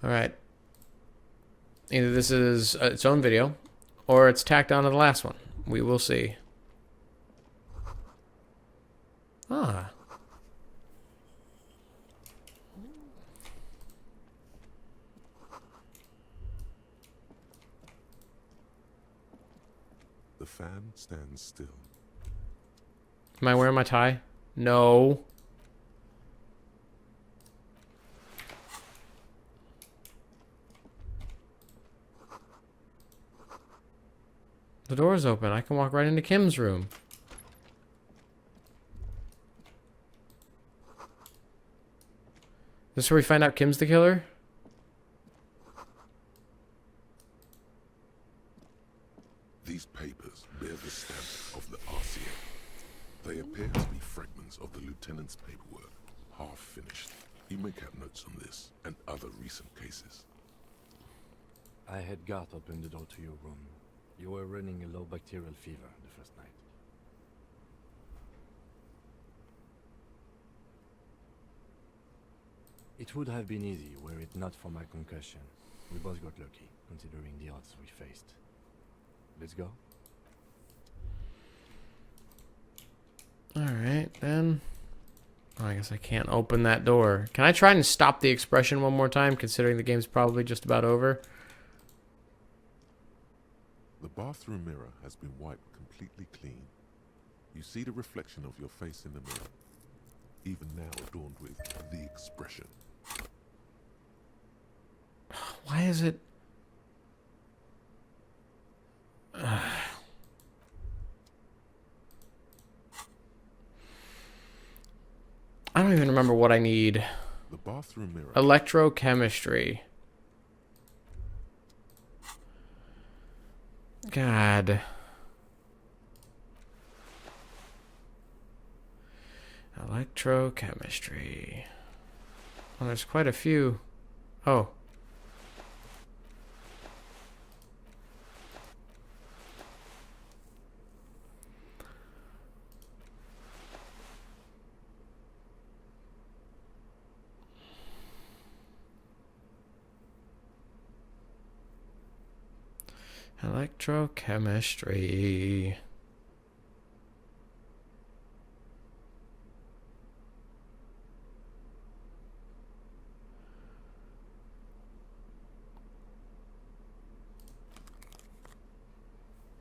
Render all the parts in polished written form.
Alright. Either this is its own video, or it's tacked onto the last one. We will see. Ah. The fan stands still. Am I wearing my tie? No. The door's open. I can walk right into Kim's room. This is where we find out Kim's the killer? These papers bear the stamp of the RCA. They appear to be fragments of the lieutenant's paperwork, half finished. You may have notes on this and other recent cases. I had Garth open the door to your room. You were running a low bacterial fever the first night. It would have been easy were it not for my concussion. We both got lucky, considering the odds we faced. Let's go. Alright, then. Oh, I guess I can't open that door. Can I try and stop the expression one more time, considering the game's probably just about over? The bathroom mirror has been wiped completely clean. You see the reflection of your face in the mirror, even now adorned with the expression. Why is it... I don't even remember what I need. The bathroom mirror. Electrochemistry. God. Electrochemistry. Well, there's quite a few. Oh. Electrochemistry.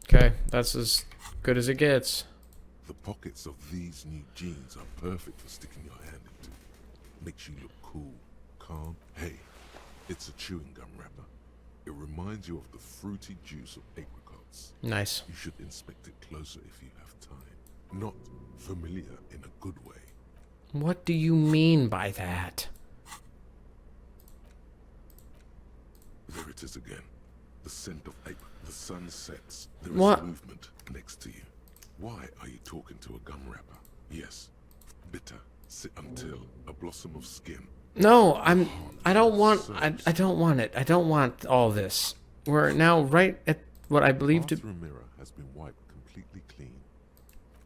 Okay, that's as good as it gets. The pockets of these new jeans are perfect for sticking your hand into. Makes you look cool, calm. Hey, it's a chewing gum wrapper. It reminds you of the fruity juice of apricots. Nice. You should inspect it closer if you have time. Not familiar in a good way. What do you mean by that? There it is again. The scent of apricot. The sun sets. There is What? movement next to you. Why are you talking to a gum wrapper? Yes. Bitter. Sit until a blossom of skin. No, I don't want I don't want it. I don't want all this. We're now right at what I believe to... The bathroom mirror has been wiped completely clean.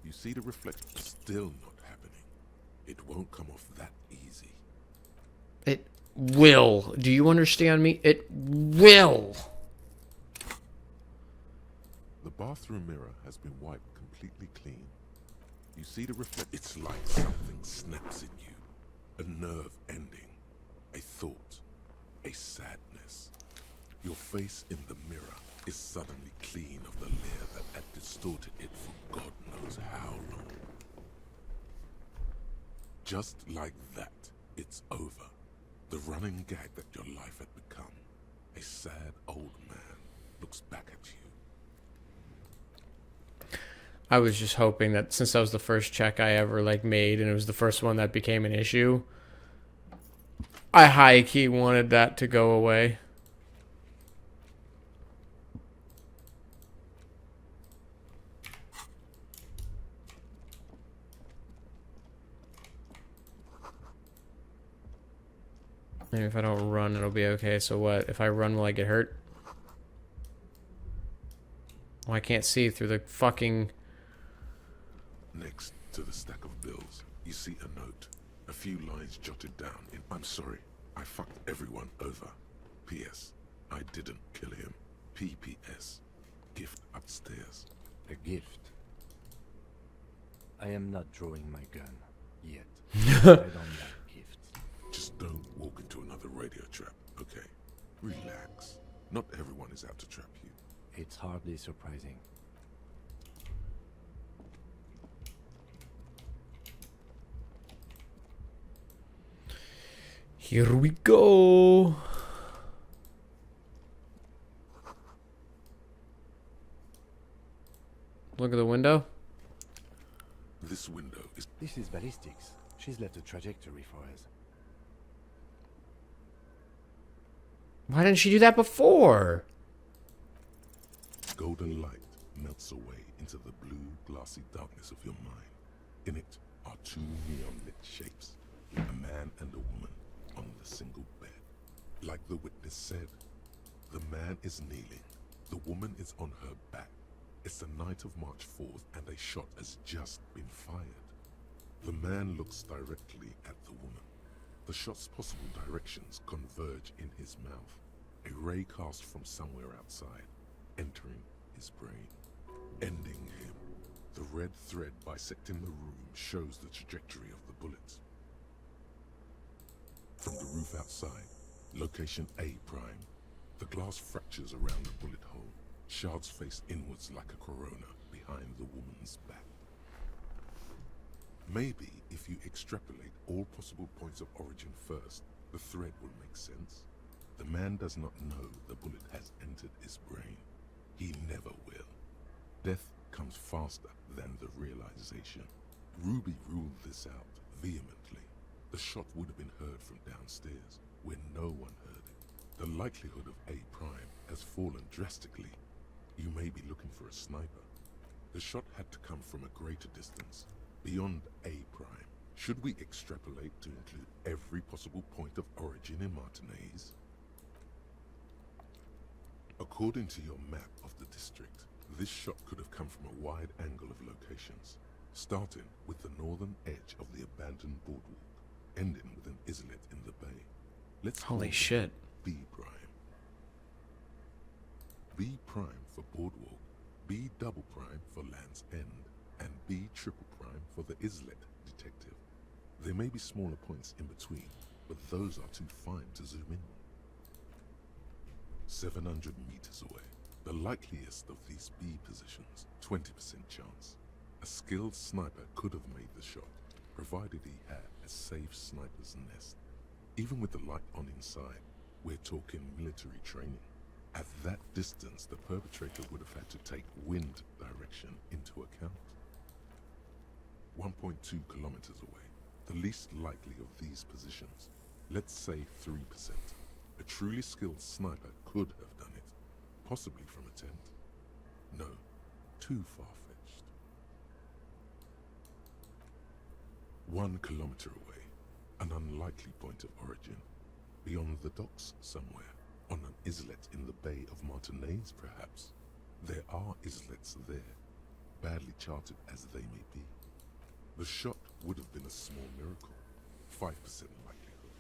You see the reflection still not happening. It won't come off that easy. It will. Do you understand me? It will. The bathroom mirror has been wiped completely clean. You see the reflection. It's like something snaps in you. A nerve ending. A thought. A sadness. Your face in the mirror is suddenly clean of the layer that had distorted it for God knows how long. Just like that, it's over. The running gag that your life had become. A sad old man looks back at you. I was just hoping that since that was the first check I ever made and it was the first one that became an issue, I high key wanted that to go away. Maybe if I don't run, it'll be okay. So what? If I run, will I get hurt? Oh, I can't see through the fucking... Next to the stack of bills, you see a note. A few lines jotted down in, I'm sorry, I fucked everyone over. P.S. I didn't kill him. P.P.S. Gift upstairs. A gift. I am not drawing my gun yet. I don't like gifts. Just don't walk into another radio trap, okay? Relax. Not everyone is out to trap you. It's hardly surprising. Here we go. Look at the window. This window is... This is ballistics. She's left a trajectory for us. Why didn't she do that before? Golden light melts away into the blue, glassy darkness of your mind. In it are two neon-lit shapes, a man and a woman on the single bed. Like the witness said, the man is kneeling, the woman is on her back. It's the night of March 4th and a shot has just been fired. The man looks directly at the woman. The shot's possible directions converge in his mouth, a ray cast from somewhere outside, entering his brain, ending him. The red thread bisecting the room shows the trajectory of the bullet. From the roof outside, location A prime. The glass fractures around the bullet hole. Shards face inwards like a corona behind the woman's back. Maybe if you extrapolate all possible points of origin first, the thread will make sense. The man does not know the bullet has entered his brain. He never will. Death comes faster than the realization. Ruby ruled this out vehemently. The shot would have been heard from downstairs, where no one heard it. The likelihood of A prime has fallen drastically. You may be looking for a sniper. The shot had to come from a greater distance, beyond A prime. Should we extrapolate to include every possible point of origin in Martinez? According to your map of the district, this shot could have come from a wide angle of locations, starting with the northern edge of the abandoned boardwalk, ending with an islet in the bay. Let's Holy call shit. B prime. B prime for boardwalk, B double prime for Land's End, and B triple prime for the islet detective. There may be smaller points in between, but those are too fine to zoom in on. 700 meters away, the likeliest of these B positions, 20% chance. A skilled sniper could have made the shot, provided he had a safe sniper's nest. Even with the light on inside, we're talking military training. At that distance, the perpetrator would have had to take wind direction into account. 1.2 kilometers away, the least likely of these positions, let's say 3%. A truly skilled sniper could have done it, possibly from a tent. No, too far-fetched. 1 kilometer away, an unlikely point of origin, beyond the docks somewhere. On an islet in the Bay of Martinez, perhaps. There are islets there, badly charted as they may be. The shot would have been a small miracle, 5% likelihood.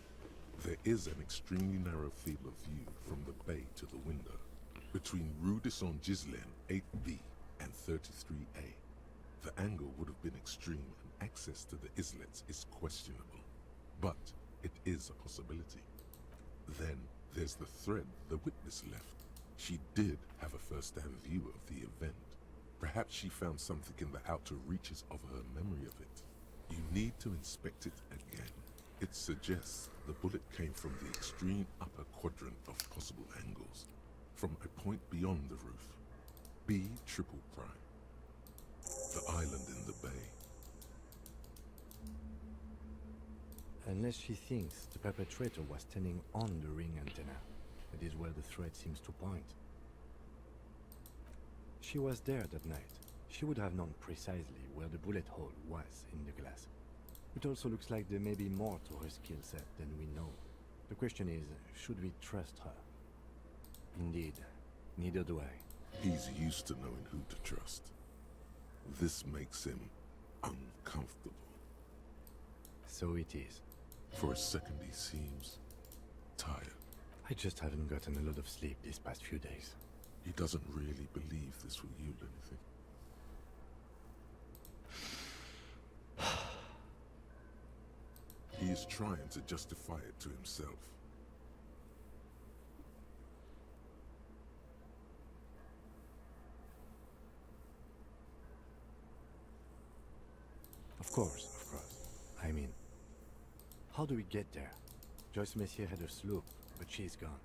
There is an extremely narrow field of view from the bay to the window, between Rue de Saint-Ghislain 8B and 33A. The angle would have been extreme and access to the islets is questionable, but it is a possibility. Then, there's the thread the witness left. She did have a first-hand view of the event. Perhaps she found something in the outer reaches of her memory of it. You need to inspect it again. It suggests the bullet came from the extreme upper quadrant of possible angles, from a point beyond the roof. B triple prime. The island in the bay. Unless she thinks the perpetrator was standing on the ring antenna. That is where the thread seems to point. She was there that night. She would have known precisely where the bullet hole was in the glass. It also looks like there may be more to her skill set than we know. The question is, should we trust her? Indeed, neither do I. He's used to knowing who to trust. This makes him uncomfortable. So it is. For a second he seems tired. I just haven't gotten a lot of sleep these past few days. He doesn't really believe this will yield anything. He is trying to justify it to himself. Of course, of course. I mean, how do we get there? Joyce Messier had a sloop, but she's gone.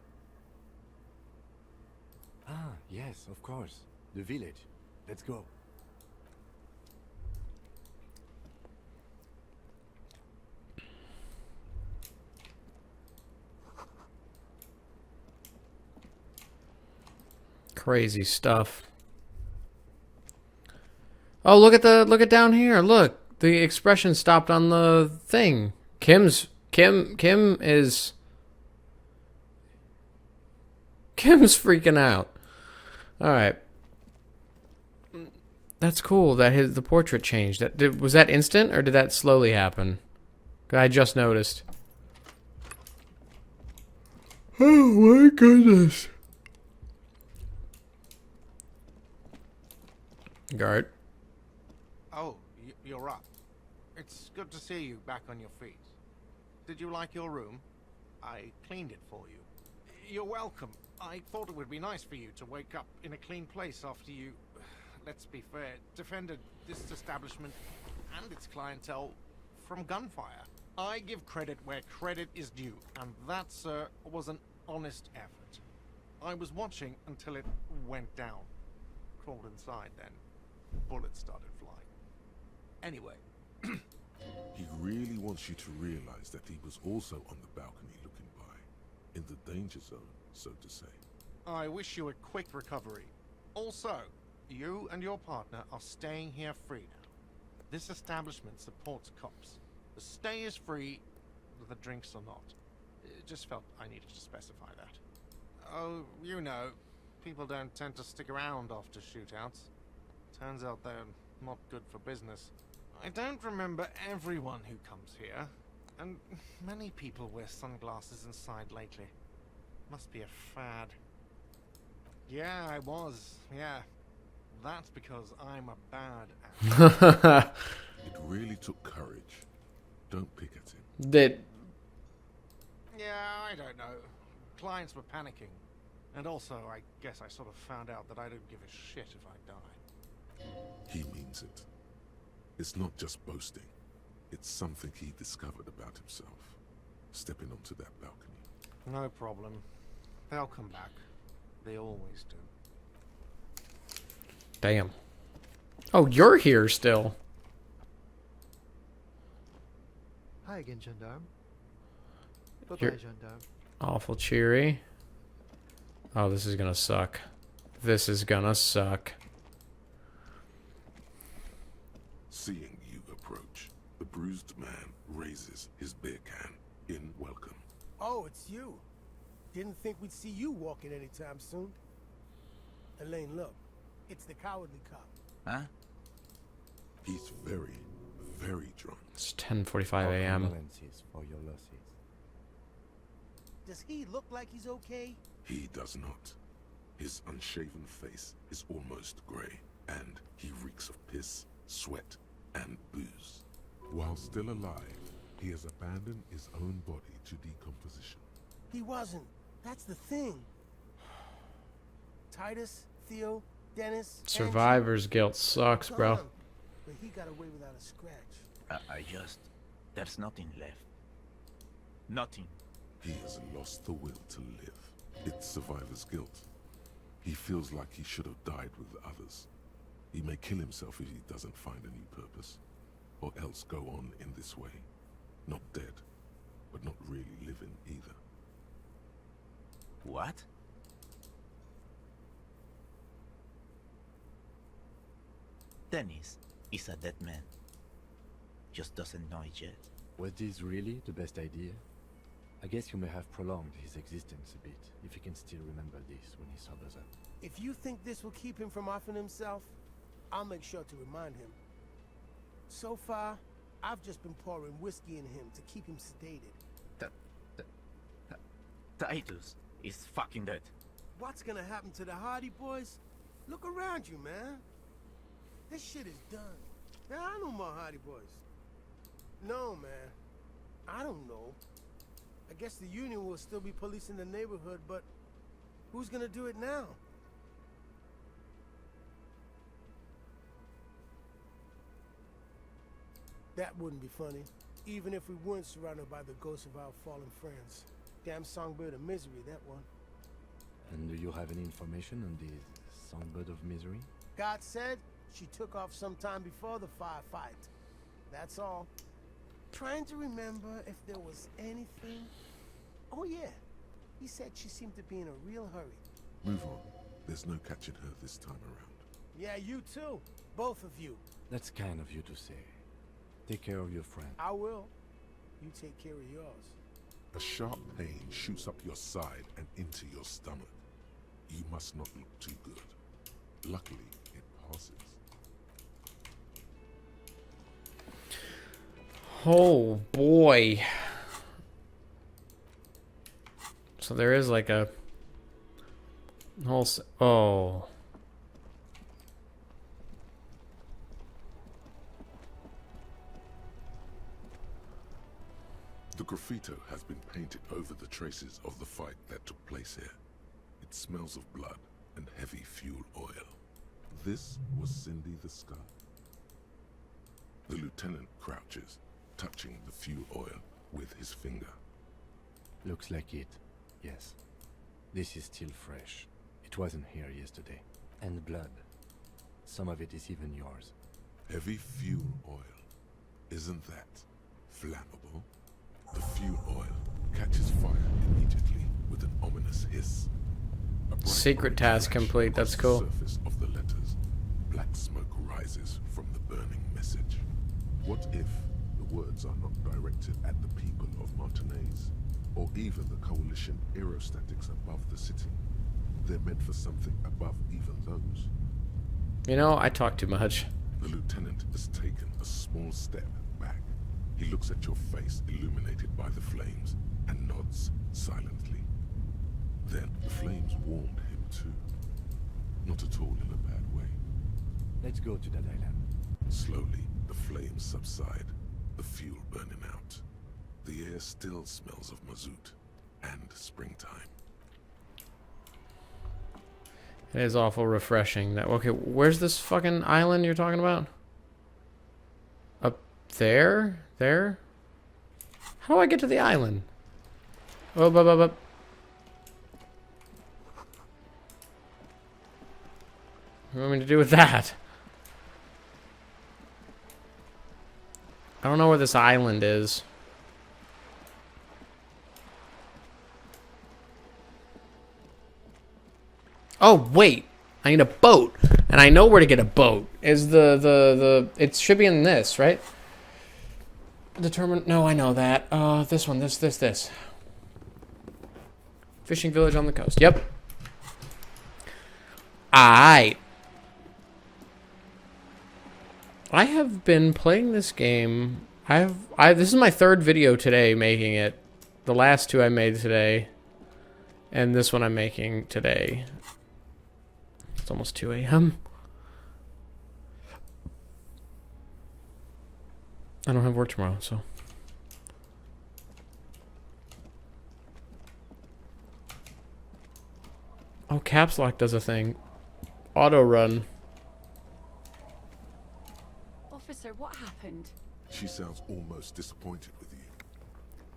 Ah, yes, of course. The village. Let's go. Crazy stuff. Oh, look at down here. Look, the expression stopped on the thing. Kim is freaking out. All right. That's cool that the portrait changed. Was that instant or did that slowly happen? 'Cause I just noticed. Oh my goodness. Guard. Oh, you're up. It's good to see you back on your feet. Did you like your room? I cleaned it for you. You're welcome. I thought it would be nice for you to wake up in a clean place after you, let's be fair, defended this establishment and its clientele from gunfire. I give credit where credit is due, and that, sir, was an honest effort. I was watching until it went down. Crawled inside then. Bullets started flying. Anyway. He really wants you to realize that he was also on the balcony looking by, in the danger zone, so to say. I wish you a quick recovery. Also, you and your partner are staying here free now. This establishment supports cops. The stay is free, the drinks are not. It just felt I needed to specify that. Oh, you know, people don't tend to stick around after shootouts. Turns out they're not good for business. I don't remember everyone who comes here, and many people wear sunglasses inside lately. Must be a fad. Yeah, I was. Yeah. That's because I'm a bad actor. It really took courage. Don't pick at him. That. Yeah, I don't know. Clients were panicking. And also, I guess I sort of found out that I don't give a shit if I die. He means it. It's not just boasting. It's something he discovered about himself. Stepping onto that balcony. No problem. They'll come back. They always do. Damn. Oh, you're here still. Hi again, gendarme. You're- Bye-bye, gendarme. Awful cheery. Oh, this is gonna suck. This is gonna suck. Seeing you approach, the bruised man raises his beer can in welcome. Oh, it's you. Didn't think we'd see you walking anytime soon. Elaine, look. It's the cowardly cop. Huh? He's very, very drunk. It's 10:45 Our a.m. condolences for your losses. Does he look like he's okay? He does not. His unshaven face is almost grey, and he reeks of piss, sweat, and booze. While still alive, he has abandoned his own body to decomposition. He wasn't. That's the thing. Titus, Theo, Dennis, Survivor's guilt sucks, Andrew, bro. gone. But he got away without a scratch. There's nothing left. Nothing. He has lost the will to live. It's survivor's guilt. He feels like he should have died with others. He may kill himself if he doesn't find a new purpose, or else go on in this way. Not dead, but not really living either. What? Dennis is a dead man. Just doesn't know it yet. Was this really the best idea? I guess you may have prolonged his existence a bit, if he can still remember this when he sobers up. If you think this will keep him from offing himself, I'll make sure to remind him. So far, I've just been pouring whiskey in him to keep him sedated. Titus, is fucking dead. What's gonna happen to the Hardy Boys? Look around you, man. This shit is done. There are no more Hardy Boys. No, man. I don't know. I guess the Union will still be policing the neighborhood, but who's gonna do it now? That wouldn't be funny, even if we weren't surrounded by the ghosts of our fallen friends. Damn songbird of misery, that one. And do you have any information on this songbird of misery? God said she took off sometime before the firefight. That's all. Trying to remember if there was anything. Oh yeah, he said she seemed to be in a real hurry. Move on. There's no catching her this time around. Yeah, you too. Both of you. That's kind of you to say. Take care of your friend. I will. You take care of yours. A sharp pain shoots up your side and into your stomach. You must not look too good. Luckily, it passes. Oh boy. So there is like a whole. Oh. The graffito has been painted over the traces of the fight that took place here. It smells of blood and heavy fuel oil. This was Cindy the Scar. The lieutenant crouches, touching the fuel oil with his finger. Looks like it. Yes. This is still fresh. It wasn't here yesterday. And blood. Some of it is even yours. Heavy fuel oil. Isn't that flammable? The fuel oil catches fire immediately with an ominous hiss. A bright Secret orange task flash complete, that's cool. across the surface of the letters. Black smoke rises from the burning message. What if the words are not directed at the people of Martinez, or even the coalition aerostatics above the city? They're meant for something above even those. You know, I talk too much. The lieutenant has taken a small step back. He looks at your face illuminated by the flames and nods silently. Then the flames warmed him too. Not at all in a bad way. Let's go to that island. Slowly, the flames subside, the fuel burning out. The air still smells of mazout and springtime. It is awful refreshing. That okay? Where's this fucking island you're talking about? Up there? There? How do I get to the island? Oh, What do you want me to do with that? I don't know where this island is. Oh, wait. I need a boat. And I know where to get a boat. Is it should be in this, right? No, I know that. This one, this. Fishing village on the coast. Yep. I have been playing this game. This is my third video today making it. The last two I made today. And this one I'm making today. It's almost 2 a.m. I don't have work tomorrow, so. Oh, caps lock does a thing. Auto run. Officer, what happened? She sounds almost disappointed with you,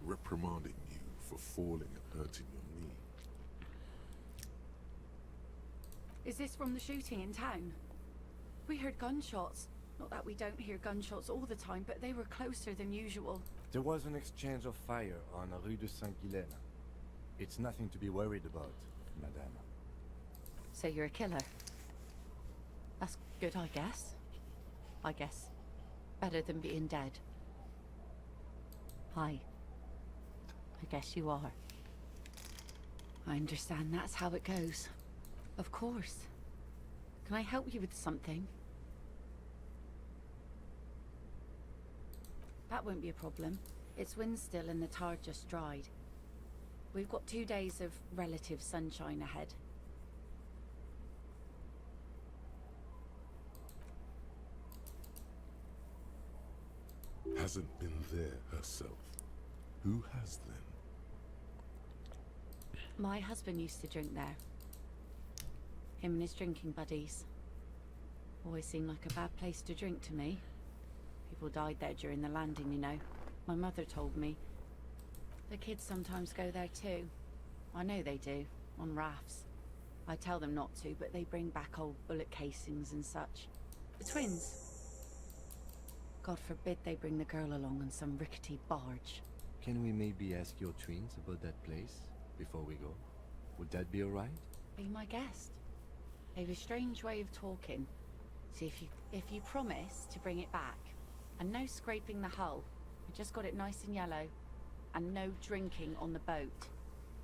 reprimanding you for falling and hurting your knee. Is this from the shooting in town? We heard gunshots. Not that we don't hear gunshots all the time, but they were closer than usual. There was an exchange of fire on Rue de Saint-Guylaine. It's nothing to be worried about, madame. So you're a killer? That's good, I guess. Better than being dead. Hi. I guess you are. I understand that's how it goes. Of course. Can I help you with something? That won't be a problem. It's wind still and the tar just dried. We've got 2 days of relative sunshine ahead. Hasn't been there herself. Who has then? My husband used to drink there. Him and his drinking buddies. Always seemed like a bad place to drink to me. People died there during the landing, you know. My mother told me. The kids sometimes go there too. I know they do, on rafts. I tell them not to, but they bring back old bullet casings and such. The twins. God forbid they bring the girl along on some rickety barge. Can we maybe ask your twins about that place before we go? Would that be alright? Be my guest. They've a strange way of talking. So if you promise to bring it back, and no scraping the hull, we just got it nice and yellow, and no drinking on the boat,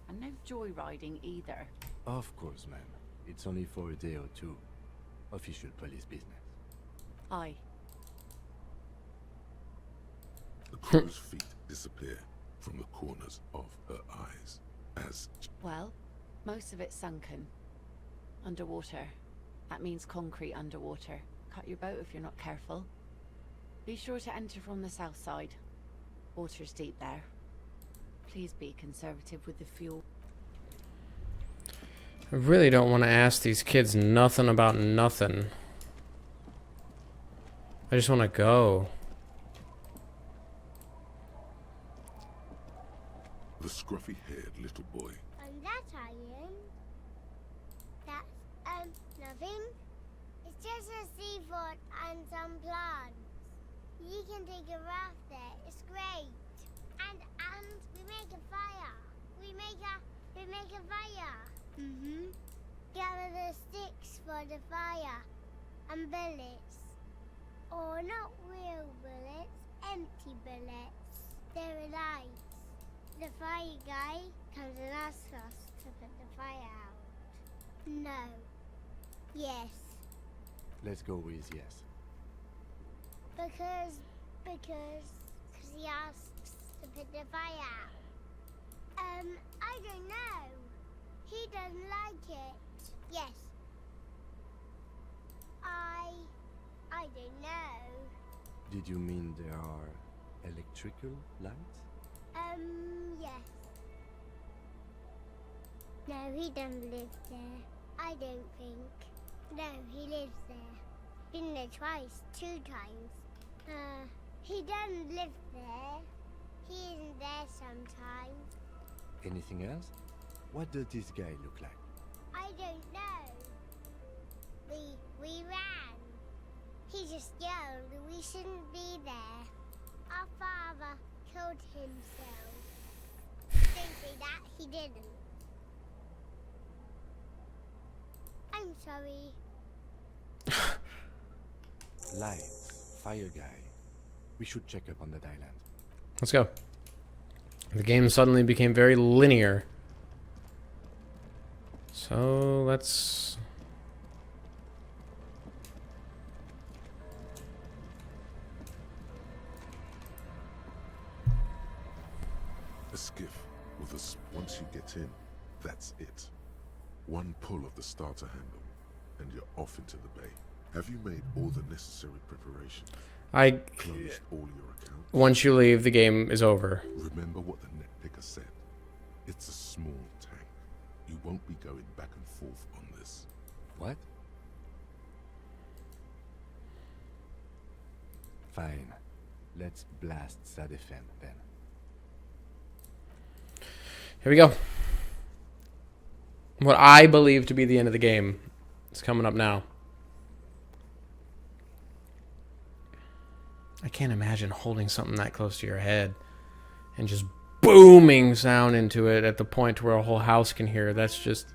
and no joyriding either. Of course, ma'am. It's only for a day or two. Official police business. Aye. The crow's feet disappear from the corners of her eyes as... Well, most of it's sunken. Underwater. That means concrete underwater. Cut your boat if you're not careful. Be sure to enter from the south side. Water's deep there. Please be conservative with the fuel. I really don't want to ask these kids nothing about nothing. I just want to go. The scruffy-haired little boy. That's Ian. That's, nothing. It's just a seafort and some plants. You can take a raft there. It's great. And we make a fire. We make a fire. Mm-hmm. Gather the sticks for the fire. And bullets. Or not real bullets, empty bullets. They're alive. The fire guy comes and asks us to put the fire out. No. Yes. Let's go with yes. Because he asks to put the fire out. I don't know. He doesn't like it. Yes. I don't know. Did you mean there are electrical lights? Yes. No, he doesn't live there. I don't think. No, he lives there. Been there twice, 2 times. He doesn't live there. He isn't there sometimes. Anything else? What does this guy look like? I don't know. We ran. He just yelled we shouldn't be there. Our father killed himself. Don't say that, he didn't. I'm sorry. Lights, fire guy. We should check up on that island. Let's go. The game suddenly became very linear. So let's... A skiff with once you get in, that's it. One pull of the starter handle, and you're off into the bay. Have you made all the necessary preparations? Closed all your accounts? Once you leave, the game is over. Remember what the net picker said. It's a small tank. You won't be going back and forth on this. What? Fine. Let's blast Sadefem then. Here we go. What I believe to be the end of the game is coming up now. I can't imagine holding something that close to your head and just booming sound into it at the point where a whole house can hear. That's just...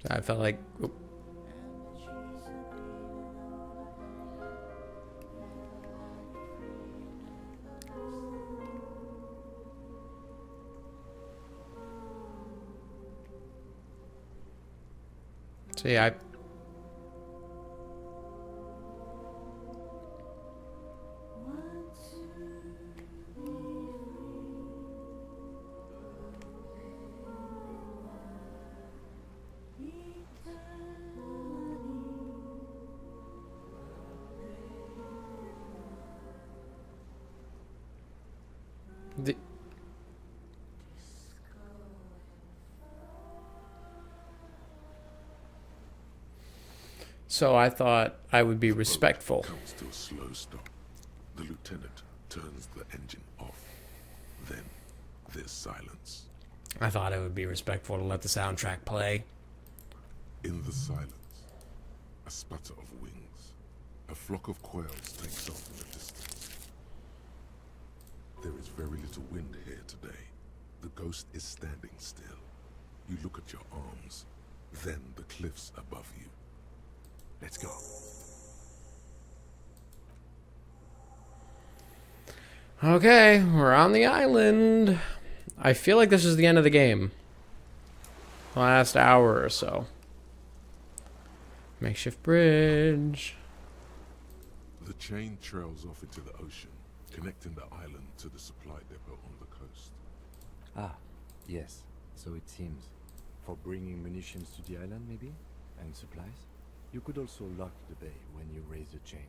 I felt like... oop. See, so I thought I would be respectful. Comes to a slow stop. The lieutenant turns the engine off. Then there's silence. I thought I would be respectful to let the soundtrack play. In the silence, a sputter of wings. A flock of quails takes off in the distance. There is very little wind here today. The ghost is standing still. You look at your arms, then the cliffs above you. Let's go. Okay, we're on the island. I feel like this is the end of the game. Last hour or so. Makeshift bridge. The chain trails off into the ocean, connecting the island to the supply depot on the coast. Ah, yes. So it seems. For bringing munitions to the island, maybe? And supplies? You could also lock the bay when you raise the chain.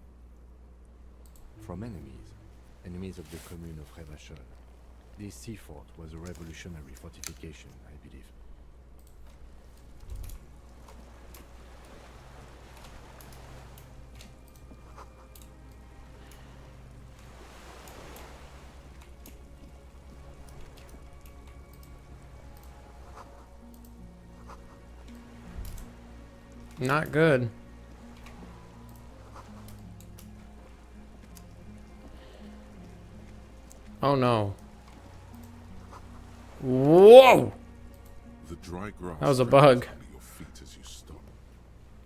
From enemies of the commune of Revachol. This sea fort was a revolutionary fortification, I believe. Not good. Oh no. Whoa! The dry grass That was a bug. under your feet as you stop.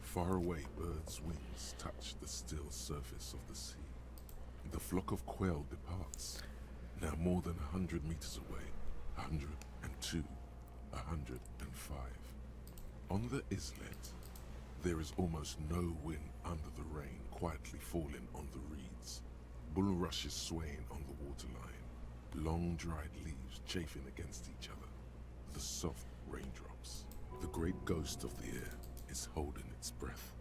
Far away, birds' wings touch the still surface of the sea. The flock of quail departs, now more than 100 meters away. 102, 105. On the islet, there is almost no wind under the rain, quietly falling on the reeds. Bulrushes swaying on the waterline. Long dried leaves chafing against each other. The soft raindrops. The great ghost of the air is holding its breath.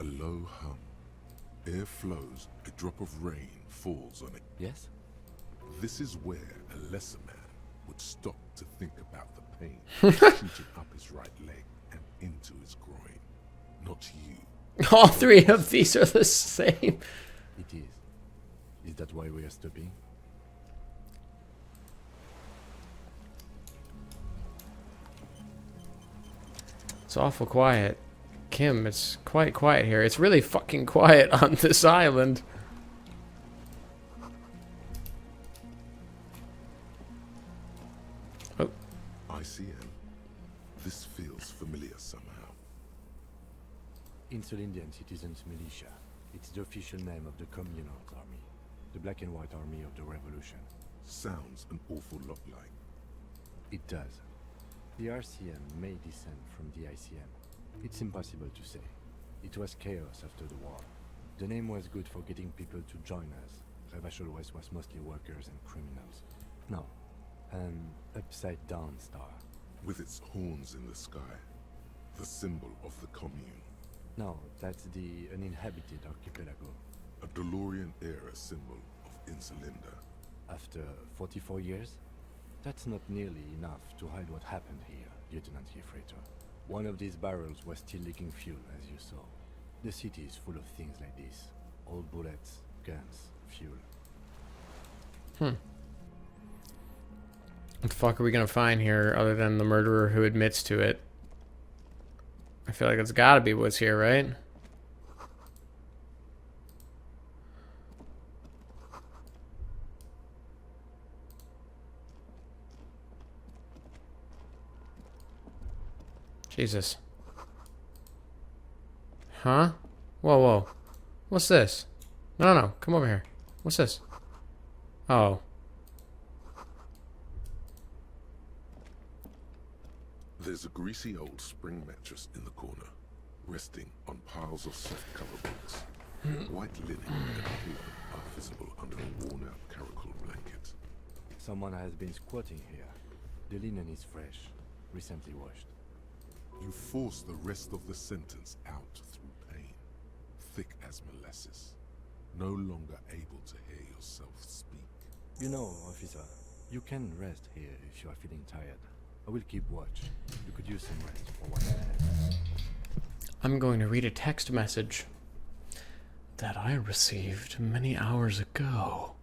A low hum. Air flows, a drop of rain falls on it. Yes? This is where a lesser man would stop to think about the pain shooting up his right leg and into his groin. Not you. All three of these are the same. It is. Is that why we are stopping? It's awful quiet. Kim, it's quite quiet here. It's really fucking quiet on this island. Oh. ICM. This feels familiar somehow. Insulindian Citizens Militia. It's the official name of the Communal Army. The black and white army of the revolution. Sounds an awful lot like. It does. The RCM may descend from the ICM. It's impossible to say. It was chaos after the war. The name was good for getting people to join us. Revachol West was mostly workers and criminals. No, an upside-down star. With its horns in the sky. The symbol of the commune. No, that's the uninhabited archipelago. A DeLorean-era symbol of Insulinda. After 44 years? That's not nearly enough to hide what happened here, Lieutenant Yefreto. One of these barrels was still leaking fuel, as you saw. The city is full of things like this. Old bullets, guns, fuel. What the fuck are we gonna find here other than the murderer who admits to it? I feel like it's gotta be what's here, right? Jesus. Huh? Whoa, whoa. What's this? No, no, no. Come over here. What's this? Oh. There's a greasy old spring mattress in the corner, resting on piles of soft cover books. White linen and paper are visible under a worn-out caracal blanket. Someone has been squatting here. The linen is fresh, recently washed. You force the rest of the sentence out through pain, thick as molasses, no longer able to hear yourself speak. You know, officer, you can rest here if you are feeling tired. I will keep watch. You could use some rest for 1 minute. I'm going to read a text message that I received many hours ago.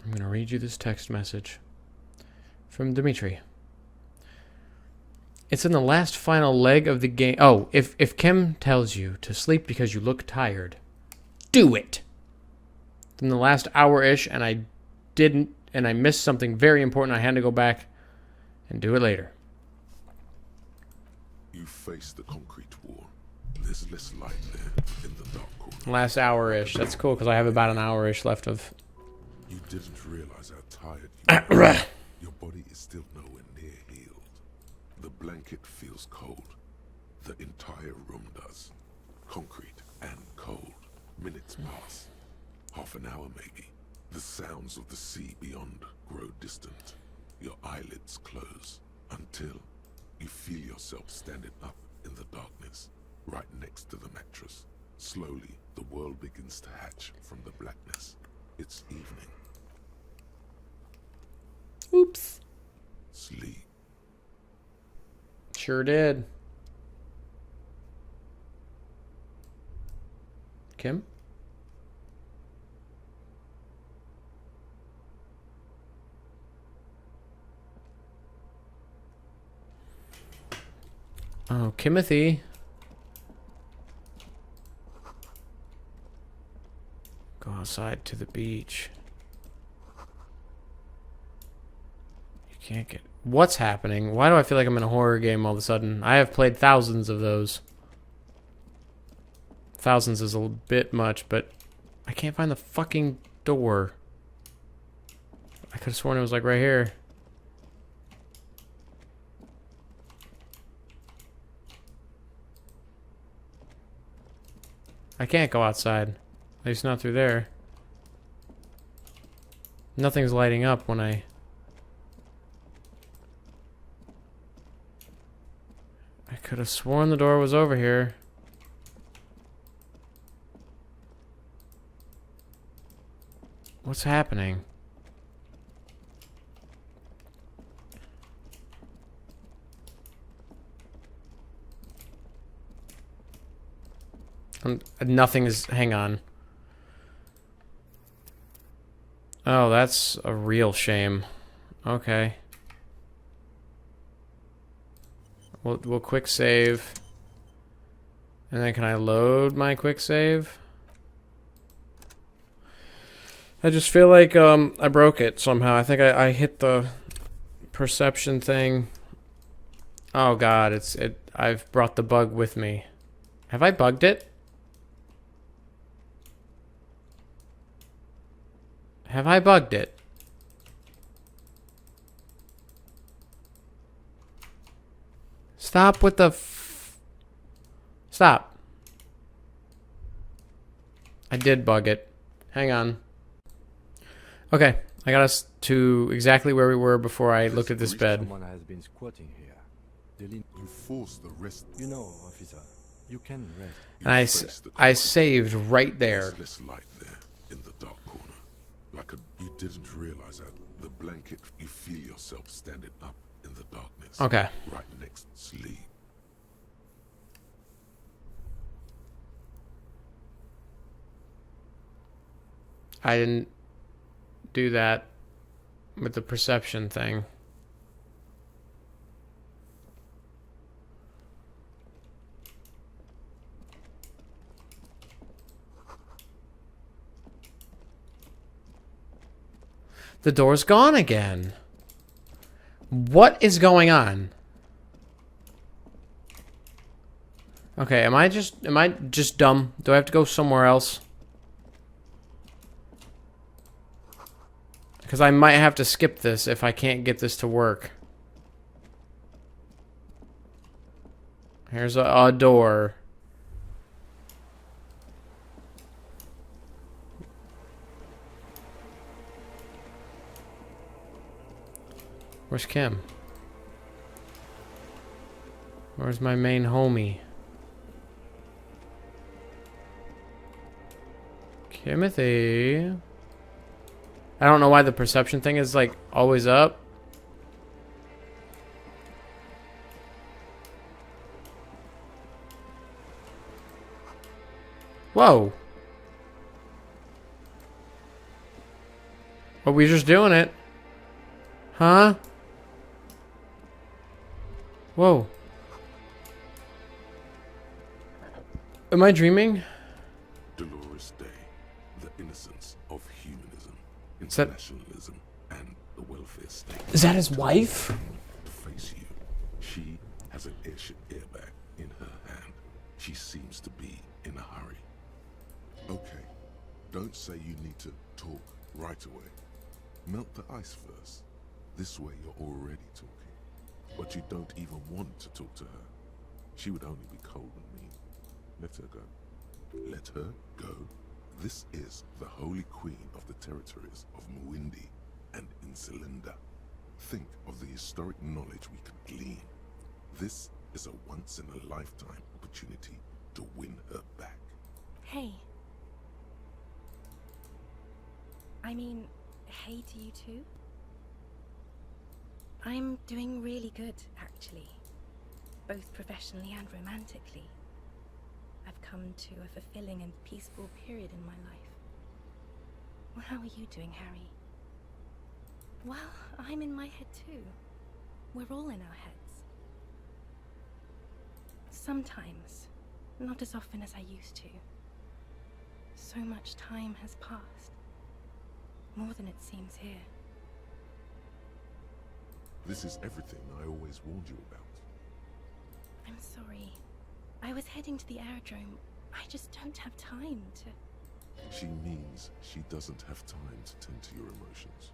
I'm going to read you this text message from Dimitri. It's in the last final leg of the game. Oh, if Kim tells you to sleep because you look tired, do it. It's in the last hour-ish, and I didn't, and I missed something very important. I had to go back and do it later. You face the concrete wall. There's less light there in the dark corner. Last hour-ish. That's cool, because I have about an hour-ish left of... You didn't realize how tired you were. Your body is still nowhere near healed. The blanket feels cold. The entire room does. Concrete and cold. Minutes pass. Half an hour maybe. The sounds of the sea beyond grow distant. Your eyelids close until you feel yourself standing up in the darkness, right next to the mattress. Slowly, the world begins to hatch from the blackness. It's evening. Oops. Sleep. Sure did. Kim? Oh, Timothy. Go outside to the beach. You can't get... What's happening? Why do I feel like I'm in a horror game all of a sudden? I have played thousands of those. Thousands is a bit much, but I can't find the fucking door. I could have sworn it was like right here. I can't go outside. At least not through there. Nothing's lighting up when I could have sworn the door was over here. What's happening? Nothing is... Hang on. Oh, that's a real shame. Okay. We'll quick save. And then can I load my quick save? I just feel like I broke it somehow. I think I hit the perception thing. Oh god, I've brought the bug with me. Have I bugged it? Have I bugged it? Stop with the Stop. I did bug it. Hang on. Okay, I got us to exactly where we were before I looked at this bed. Someone has been squatting here. You force the rest. You know, officer, you can rest. And I saved right there. There's less light there in the dark corner. You didn't realize that the blanket, you feel yourself standing up in the darkness. Okay. Right next to sleep. I didn't do that with the perception thing. The door's gone again. What is going on? Okay, am I just dumb? Do I have to go somewhere else? Because I might have to skip this if I can't get this to work. Here's a door. Where's Kim? Where's my main homie? Timothy. I don't know why the perception thing is like always up. Whoa. Are we just doing it? Huh? Whoa. Am I dreaming? Dolores Day, the innocence of humanism, Is that- internationalism, and the welfare state. Is that his wife? To face you, she has an airship airbag in her hand. She seems to be in a hurry. Okay, don't say you need to talk right away. Melt the ice first. This way you're already talking. But you don't even want to talk to her. She would only be cold and mean. Let her go. Let her go. This is the Holy Queen of the territories of Muindi and Insulinda. Think of the historic knowledge we could glean. This is a once-in-a-lifetime opportunity to win her back. Hey. I mean, hey to you too? I'm doing really good, actually. Both professionally and romantically. I've come to a fulfilling and peaceful period in my life. Well, how are you doing, Harry? Well, I'm in my head too. We're all in our heads. Sometimes, not as often as I used to. So much time has passed. More than it seems here. This is everything I always warned you about. I'm sorry. I was heading to the aerodrome. I just don't have time to... She means she doesn't have time to tend to your emotions.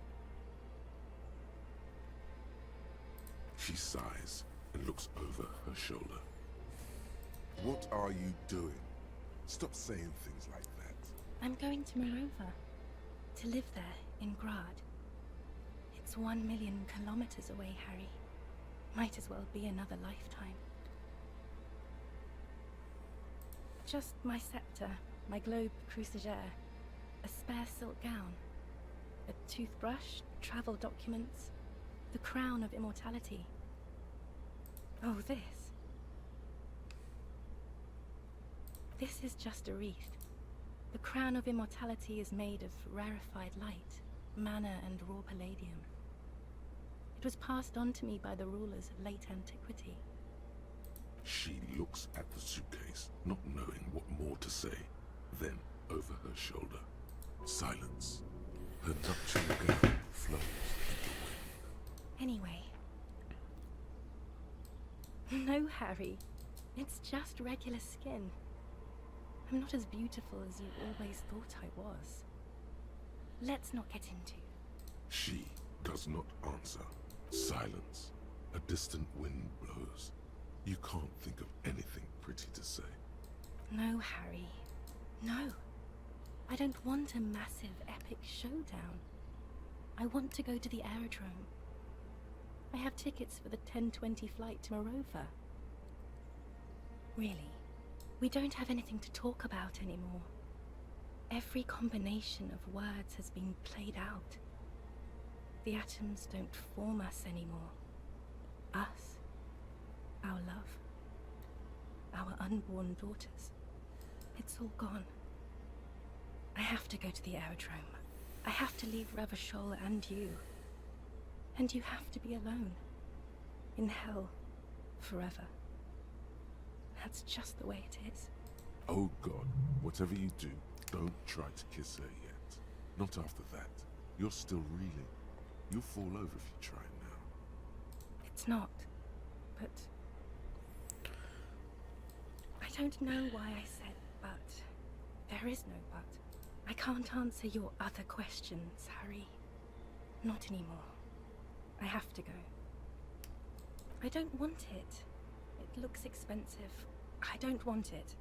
She sighs and looks over her shoulder. What are you doing? Stop saying things like that. I'm going to Morova. To live there, in Grad. It's 1 million kilometers away, Harry. Might as well be another lifetime. Just my scepter, my globe cruciger, a spare silk gown, a toothbrush, travel documents, the crown of immortality. Oh, this. This is just a wreath. The crown of immortality is made of rarefied light, mana and raw palladium. It was passed on to me by the rulers of late antiquity. She looks at the suitcase, not knowing what more to say. Then, over her shoulder, silence. Her nuptial gown flows into the wind. Anyway. No, Harry. It's just regular skin. I'm not as beautiful as you always thought I was. Let's not get into... She does not answer. Silence. A distant wind blows. You can't think of anything pretty to say. No, Harry. No. I don't want a massive, epic showdown. I want to go to the aerodrome. I have tickets for the 10:20 flight to Morova. Really, we don't have anything to talk about anymore. Every combination of words has been played out. The atoms don't form us anymore. Us. Our love. Our unborn daughters. It's all gone. I have to go to the aerodrome. I have to leave Ravachol and you. And you have to be alone. In hell. Forever. That's just the way it is. Oh God, whatever you do, don't try to kiss her yet. Not after that. You're still reeling. You'll fall over if you try now. It's not. But... I don't know why I said but. There is no but. I can't answer your other questions, Harry. Not anymore. I have to go. I don't want it. It looks expensive. I don't want it.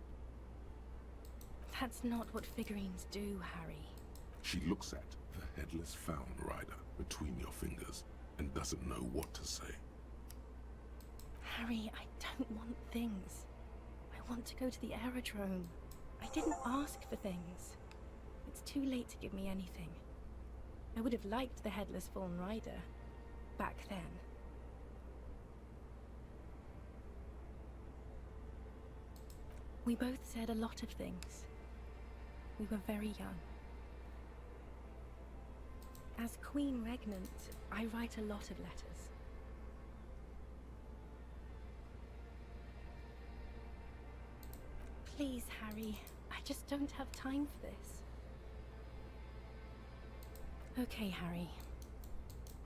That's not what figurines do, Harry. She looks at the headless found rider between your fingers and doesn't know what to say. Harry, I don't want things. I want to go to the aerodrome. I didn't ask for things. It's too late to give me anything. I would have liked the headless fallen rider back then. We both said a lot of things. We were very young. As Queen Regnant, I write a lot of letters. Please, Harry, I just don't have time for this. Okay, Harry.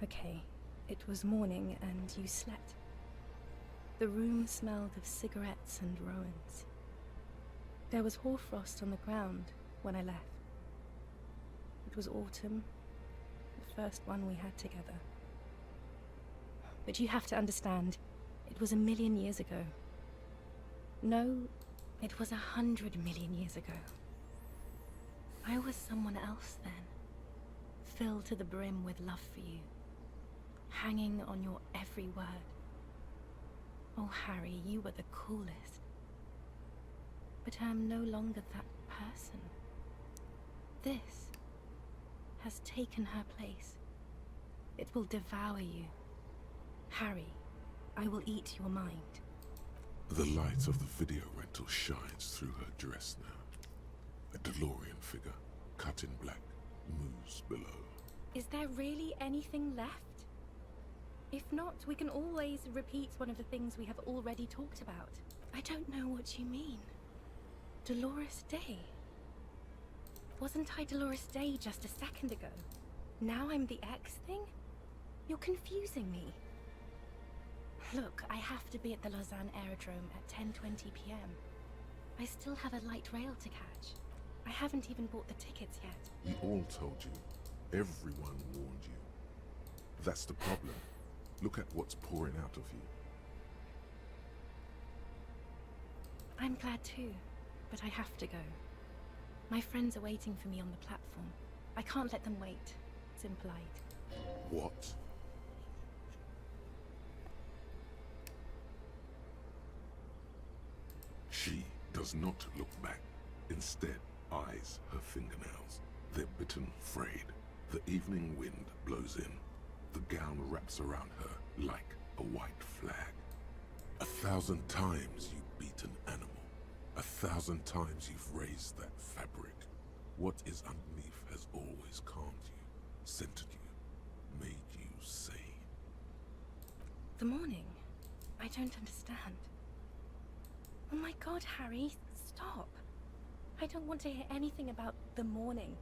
Okay, it was morning and you slept. The room smelled of cigarettes and Rowans. There was hoarfrost on the ground when I left. It was autumn, the first one we had together. But you have to understand, it was 1,000,000 years ago. No, it was 100 million years ago. I was someone else then, filled to the brim with love for you, hanging on your every word. Oh, Harry, you were the coolest. But I am no longer that person. This has taken her place. It will devour you. Harry, I will eat your mind. The light of the video rental shines through her dress now. A DeLorean figure, cut in black, moves below. Is there really anything left? If not, we can always repeat one of the things we have already talked about. I don't know what you mean. Dolores Day. Wasn't I Dolores Day just a second ago? Now I'm the X thing? You're confusing me. Look, I have to be at the Lausanne Aerodrome at 10:20 p.m. I still have a light rail to catch. I haven't even bought the tickets yet. We all told you. Everyone warned you. That's the problem. Look at what's pouring out of you. I'm glad too, but I have to go. My friends are waiting for me on the platform. I can't let them wait. It's impolite. What? She does not look back. Instead, eyes her fingernails. They're bitten, frayed. The evening wind blows in. The gown wraps around her like a white flag. 1,000 times you beat an animal. 1,000 times you've raised that fabric. What is underneath has always calmed you, centered you, made you sane. The morning? I don't understand. Oh my God, Harry, stop. I don't want to hear anything about the morning.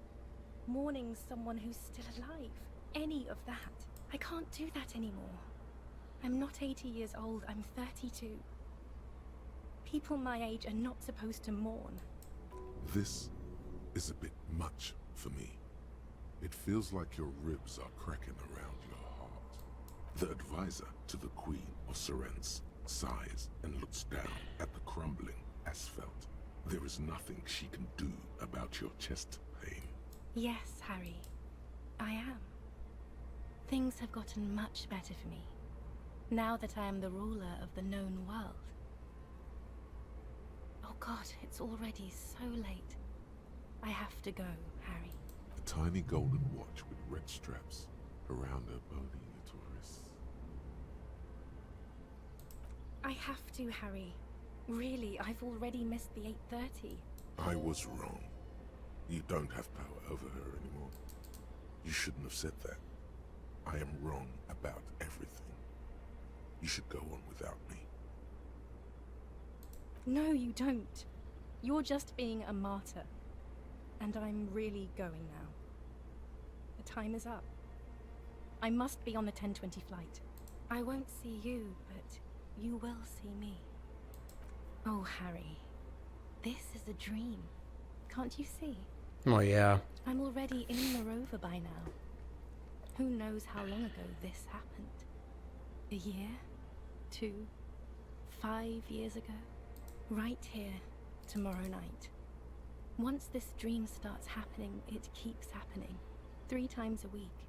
Mourning someone who's still alive. Any of that. I can't do that anymore. I'm not 80 years old, I'm 32. People my age are not supposed to mourn. This is a bit much for me. It feels like your ribs are cracking around your heart. The advisor to the Queen of Sorrence sighs and looks down at the crumbling asphalt. There is nothing she can do about your chest pain. Yes, Harry. I am. Things have gotten much better for me, now that I am the ruler of the known world. Oh God, it's already so late. I have to go, Harry. A tiny golden watch with red straps around her bony little wrists. I have to, Harry. Really, I've already missed the 8:30. I was wrong. You don't have power over her anymore. You shouldn't have said that. I am wrong about everything. You should go on without me. No, you don't. You're just being a martyr. And I'm really going now. The time is up. I must be on the 10:20 flight. I won't see you, but you will see me. Oh, Harry, This is a dream. Can't you see? Oh, yeah. I'm already in the rover by now. Who knows how long ago this happened? A year? 2? 5 years ago? Right here, tomorrow night. Once this dream starts happening, it keeps happening. 3 times a week,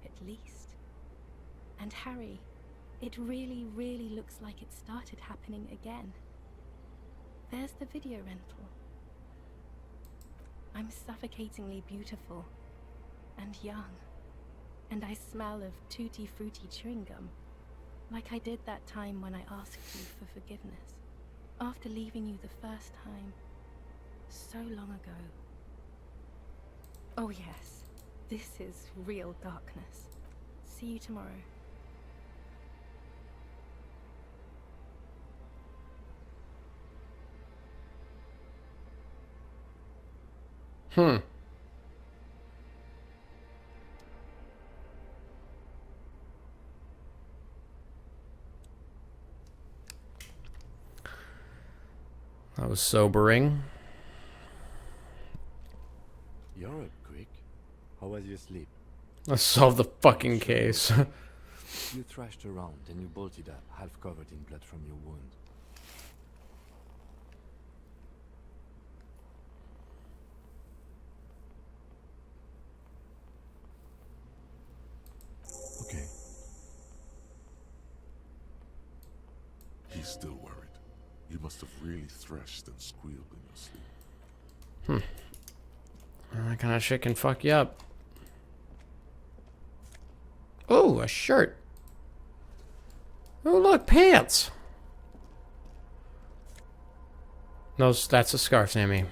at least. And Harry, it really, really looks like it started happening again. There's the video rental. I'm suffocatingly beautiful and young, and I smell of tutti frutti chewing gum, like I did that time when I asked you for forgiveness, after leaving you the first time, so long ago. Oh yes, this is real darkness. See you tomorrow. That was sobering. You're up quick. How was your sleep? Let's solve the fucking case. You thrashed around and you bolted up, half covered in blood from your wound. Okay. He's still worried. You must have really thrashed and squealed in your sleep. That kind of shit can fuck you up. Oh, a shirt. Oh, look, pants. No, that's a scarf, Sammy.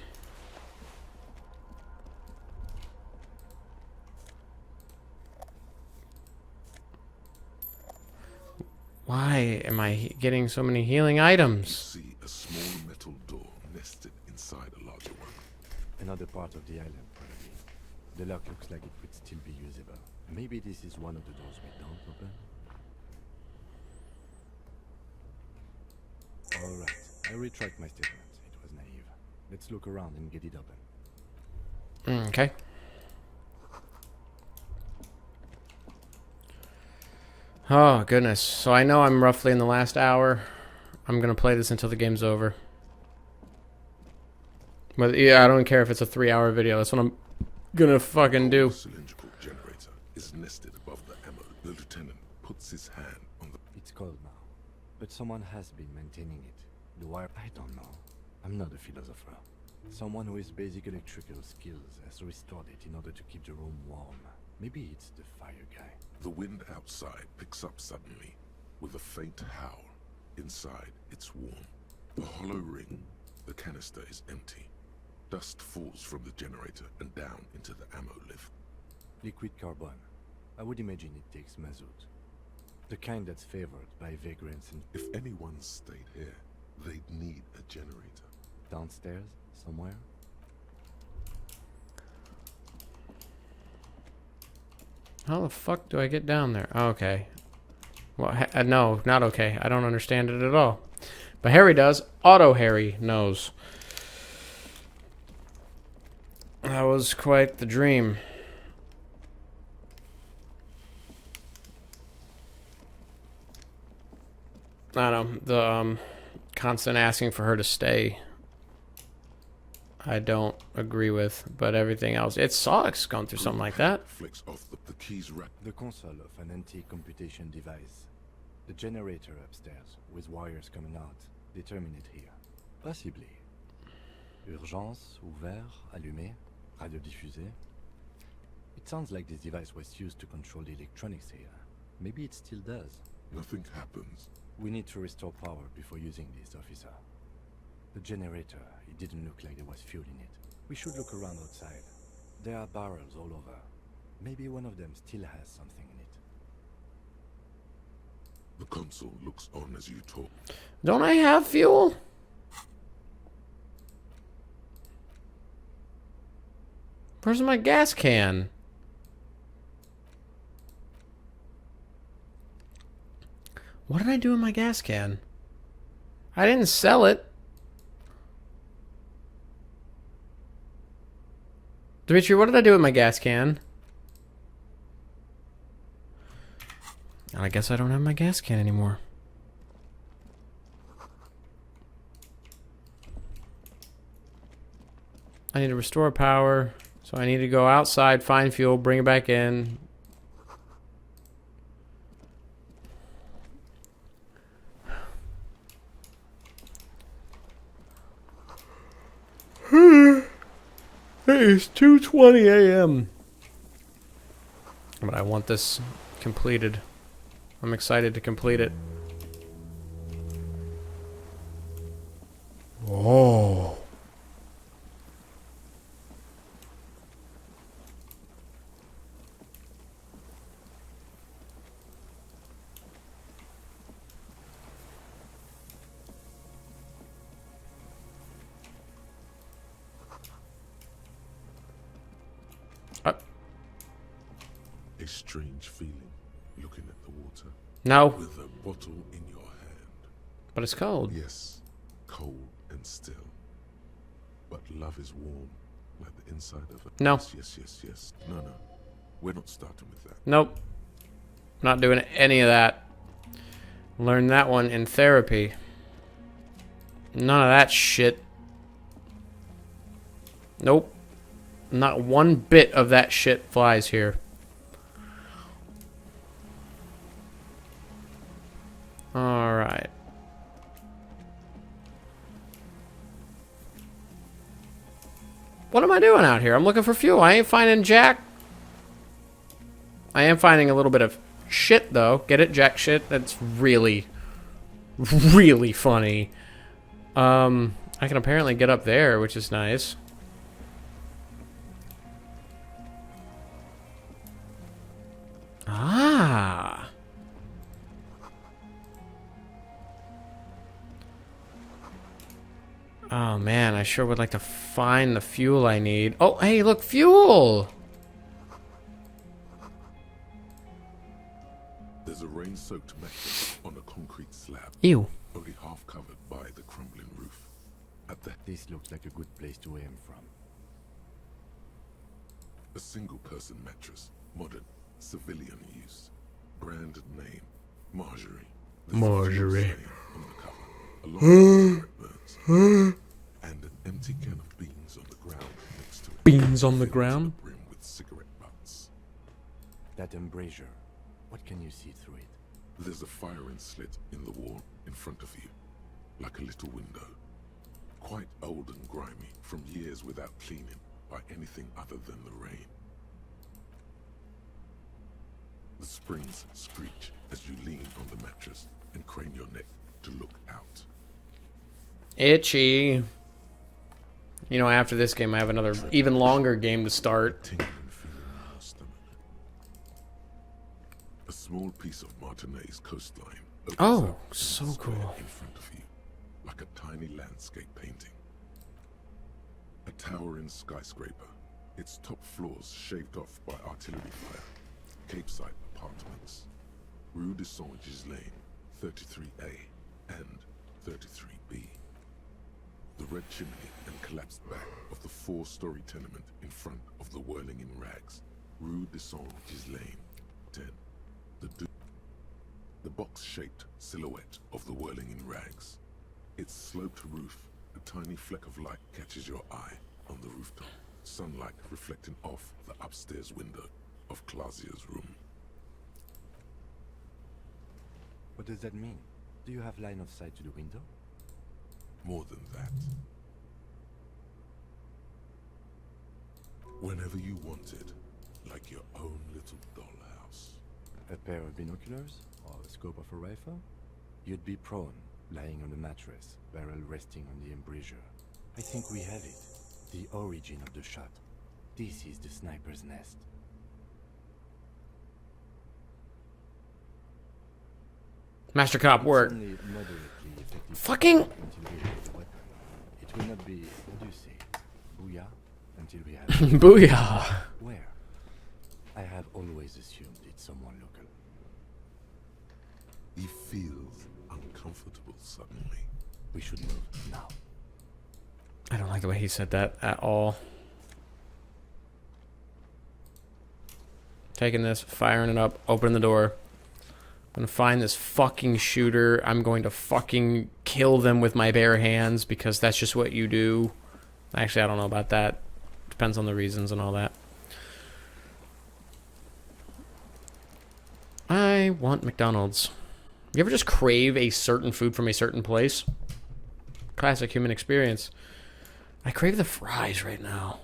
Why am I getting so many healing You items? see a small metal door nested inside a larger one. Another part of the island, probably. The lock looks like it could still be usable. Maybe this is one of the doors we don't open? Alright, I retract my statement. It was naive. Let's look around and get it open. Okay. Oh, goodness. So I know I'm roughly in the last hour. I'm going to play this until the game's over. But yeah, I don't care if it's a 3-hour video. That's what I'm going to fucking do. The cylindrical generator is nested above the ammo. The lieutenant puts his hand on the... It's cold now, but someone has been maintaining it. The wire... I don't know. I'm not a philosopher. Someone with basic electrical skills has restored it in order to keep the room warm. Maybe it's the fire guy. The wind outside picks up suddenly with a faint howl. Inside, it's warm. The hollow ring, the canister is empty. Dust falls from the generator and down into the ammo lift. Liquid carbon. I would imagine it takes mazout. The kind that's favored by vagrants and... If anyone stayed here, they'd need a generator. Downstairs, somewhere? How the fuck do I get down there? Oh, okay. Well, no, not okay. I don't understand it at all. But Harry does. Auto Harry knows. That was quite the dream. I don't know. The constant asking for her to stay, I don't agree with. But everything else, it sucks going through something like that. Flicks off the keys rack. The console of an anti-computation device. The generator upstairs, with wires coming out. They terminate here. Possibly. Urgence, ouvert, allumé, radiodiffusé. It sounds like this device was used to control the electronics here. Maybe it still does. Nothing happens. We need to restore power before using this, officer. The generator, it didn't look like there was fuel in it. We should look around outside. There are barrels all over. Maybe one of them still has something in it. The console looks on as you talk. Don't I have fuel? Where's my gas can? What did I do with my gas can? I didn't sell it. Dimitri, what did I do with my gas can? I guess I don't have my gas can anymore. I need to restore power, so I need to go outside, find fuel, bring it back in. It's 2:20 a.m. But I want this completed. I'm excited to complete it. Oh. A strange feeling looking at the water. No. With a bottle in your hand. But it's cold. Yes, cold and still. But love is warm, like the inside of a... No. Yes. No. We're not starting with that. Nope. Not doing any of that. Learned that one in therapy. None of that shit. Nope. Not one bit of that shit flies here. Alright. What am I doing out here? I'm looking for fuel. I ain't finding jack. I am finding a little bit of shit, though. Get it? Jack shit? That's really, really funny. I can apparently get up there, which is nice. Ah. Oh, man. I sure would like to find the fuel I need. Oh, hey, look, fuel! There's a rain-soaked mattress on a concrete slab. Ew. Only half covered by the crumbling roof. At the... This looks like a good place to aim from. A single-person mattress. Modern. Civilian use. Brand name. Marjorie. Marjorie. On the cover, along with burns. And an empty can of beans on the ground next to it. Beans on the Filled to ground? the brim with cigarette butts. That embrasure, what can you see through it? There's a firing slit in the wall in front of you, like a little window. Quite old and grimy from years without cleaning by anything other than the rain. The springs screech as you lean on the mattress and crane your neck to look out. Itchy. You know, after this game, I have another even longer game to start. Tingling feeling in your stomach. A small piece of Martinez coastline opens Oh, up in so the square cool. in front of you, like a tiny landscape painting. A towering skyscraper, its top floors shaved off by artillery fire. Capeside apartments. Rue de Saint-Gislain, 33A and 33B. The red chimney and collapsed back of the four-story tenement in front of the whirling in rags. Rue de Saint-Gislain, 10. The box-shaped silhouette of the whirling in rags. Its sloped roof, a tiny fleck of light catches your eye on the rooftop. Sunlight reflecting off the upstairs window of Clausia's room. What does that mean? Do you have line of sight to the window? More than that. Whenever you wanted, like your own little dollhouse. A pair of binoculars? Or the scope of a rifle? You'd be prone, lying on the mattress, barrel resting on the embrasure. I think we have it. The origin of the shot. This is the sniper's nest. Master Cop work. It's only moderately effective Fucking- until we have the weapon. It will not be, what do you say, booyah, until we have Booyah. Where? I have always assumed it's someone local. He feels uncomfortable suddenly. We should move now. I don't like the way he said that at all. Taking this, firing it up, opening the door. I'm gonna find this fucking shooter. I'm going to fucking kill them with my bare hands because that's just what you do. Actually, I don't know about that. Depends on the reasons and all that. I want McDonald's. You ever just crave a certain food from a certain place? Classic human experience. I crave the fries right now.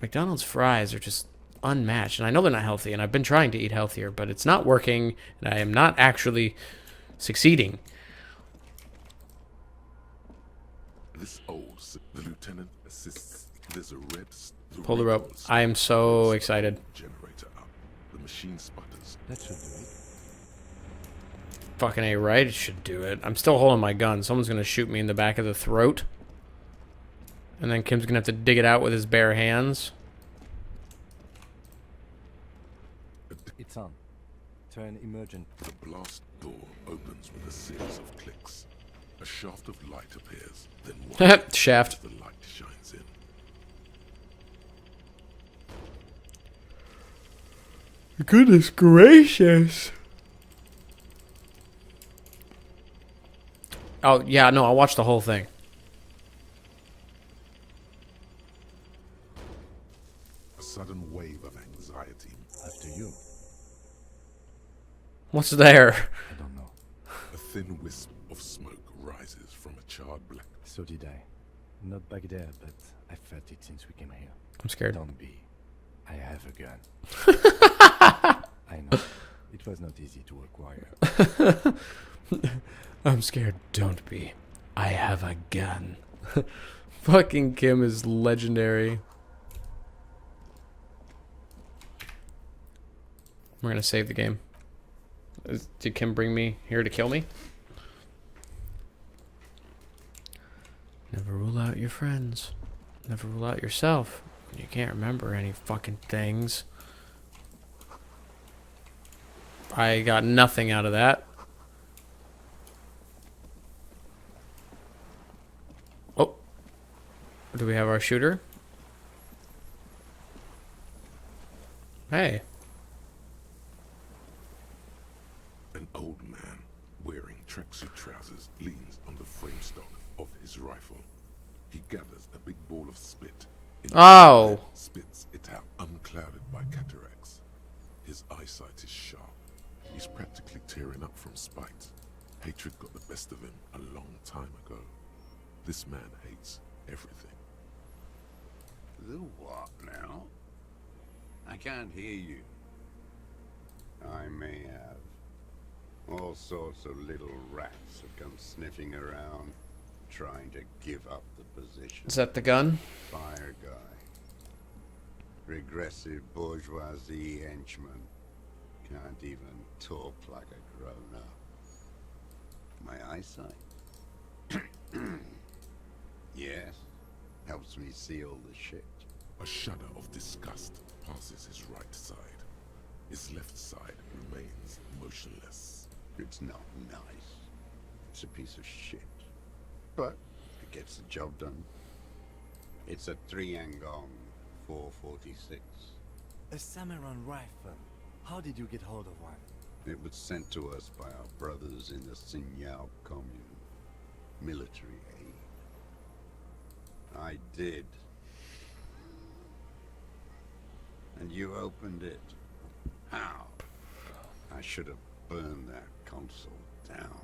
McDonald's fries are just unmatched, and I know they're not healthy, and I've been trying to eat healthier, but it's not working, and I am not actually succeeding. This the lieutenant assists. There's a red. Pull the rope. I am so excited. Generator up. The machine sputters. That should do it. Fucking A, right? It should do it. I'm still holding my gun. Someone's gonna shoot me in the back of the throat. And then Kim's gonna have to dig it out with his bare hands. It's on. Turn emergent. The blast door opens with a series of clicks. A shaft of light appears, then one Shaft. the light shines in. Goodness gracious. Oh, yeah, no, I'll watch the whole thing. A sudden wave of anxiety. After you. What's there? I don't know. A thin wisp of smoke rises from a charred black. So did I. Not back there, but I felt it since we came here. I'm scared. Don't be. I have a gun. I know. It was not easy to acquire. I'm scared. Don't be. I have a gun. Fucking Kim is legendary. We're gonna save the game. Did Kim bring me here to kill me? Never rule out your friends. Never rule out yourself. You can't remember any fucking things. I got nothing out of that. Oh. Do we have our shooter? Hey. An old man wearing tracksuit trousers leans on the frame stock of his rifle. He gathers a big ball of spit. Oh. Spits it out unclouded by cataracts. His eyesight is sharp. He's practically tearing up from spite. Hatred got the best of him a long time ago. This man hates everything. The what now? I can't hear you. I may have. All sorts of little rats have come sniffing around, trying to give up the position. Is that the gun? Fire guy. Regressive bourgeoisie henchman. Can't even talk like a grown-up. My eyesight? Yes. Helps me see all the shit. A shudder of disgust passes his right side. His left side remains motionless. It's not nice. It's a piece of shit. But it gets the job done. It's a 3-Angong 446. A samurai rifle. How did you get hold of one? It was sent to us by our brothers in the Xinyao commune. Military aid. I did. And you opened it. How? I should have burned that console down.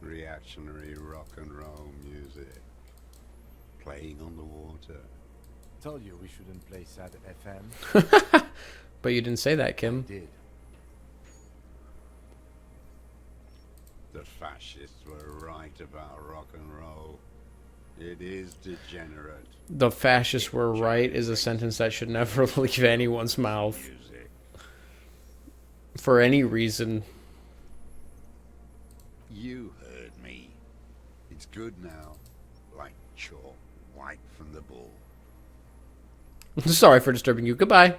Reactionary rock and roll music. Playing on the water. Told you we shouldn't play sad FM. But you didn't say that, Kim. Did. The fascists were right about rock and roll. It is degenerate. The fascists were right is a sentence that should never leave anyone's mouth. Music. For any reason. You heard me. It's good now. Like chalk, white from the ball. Sorry for disturbing you. Goodbye.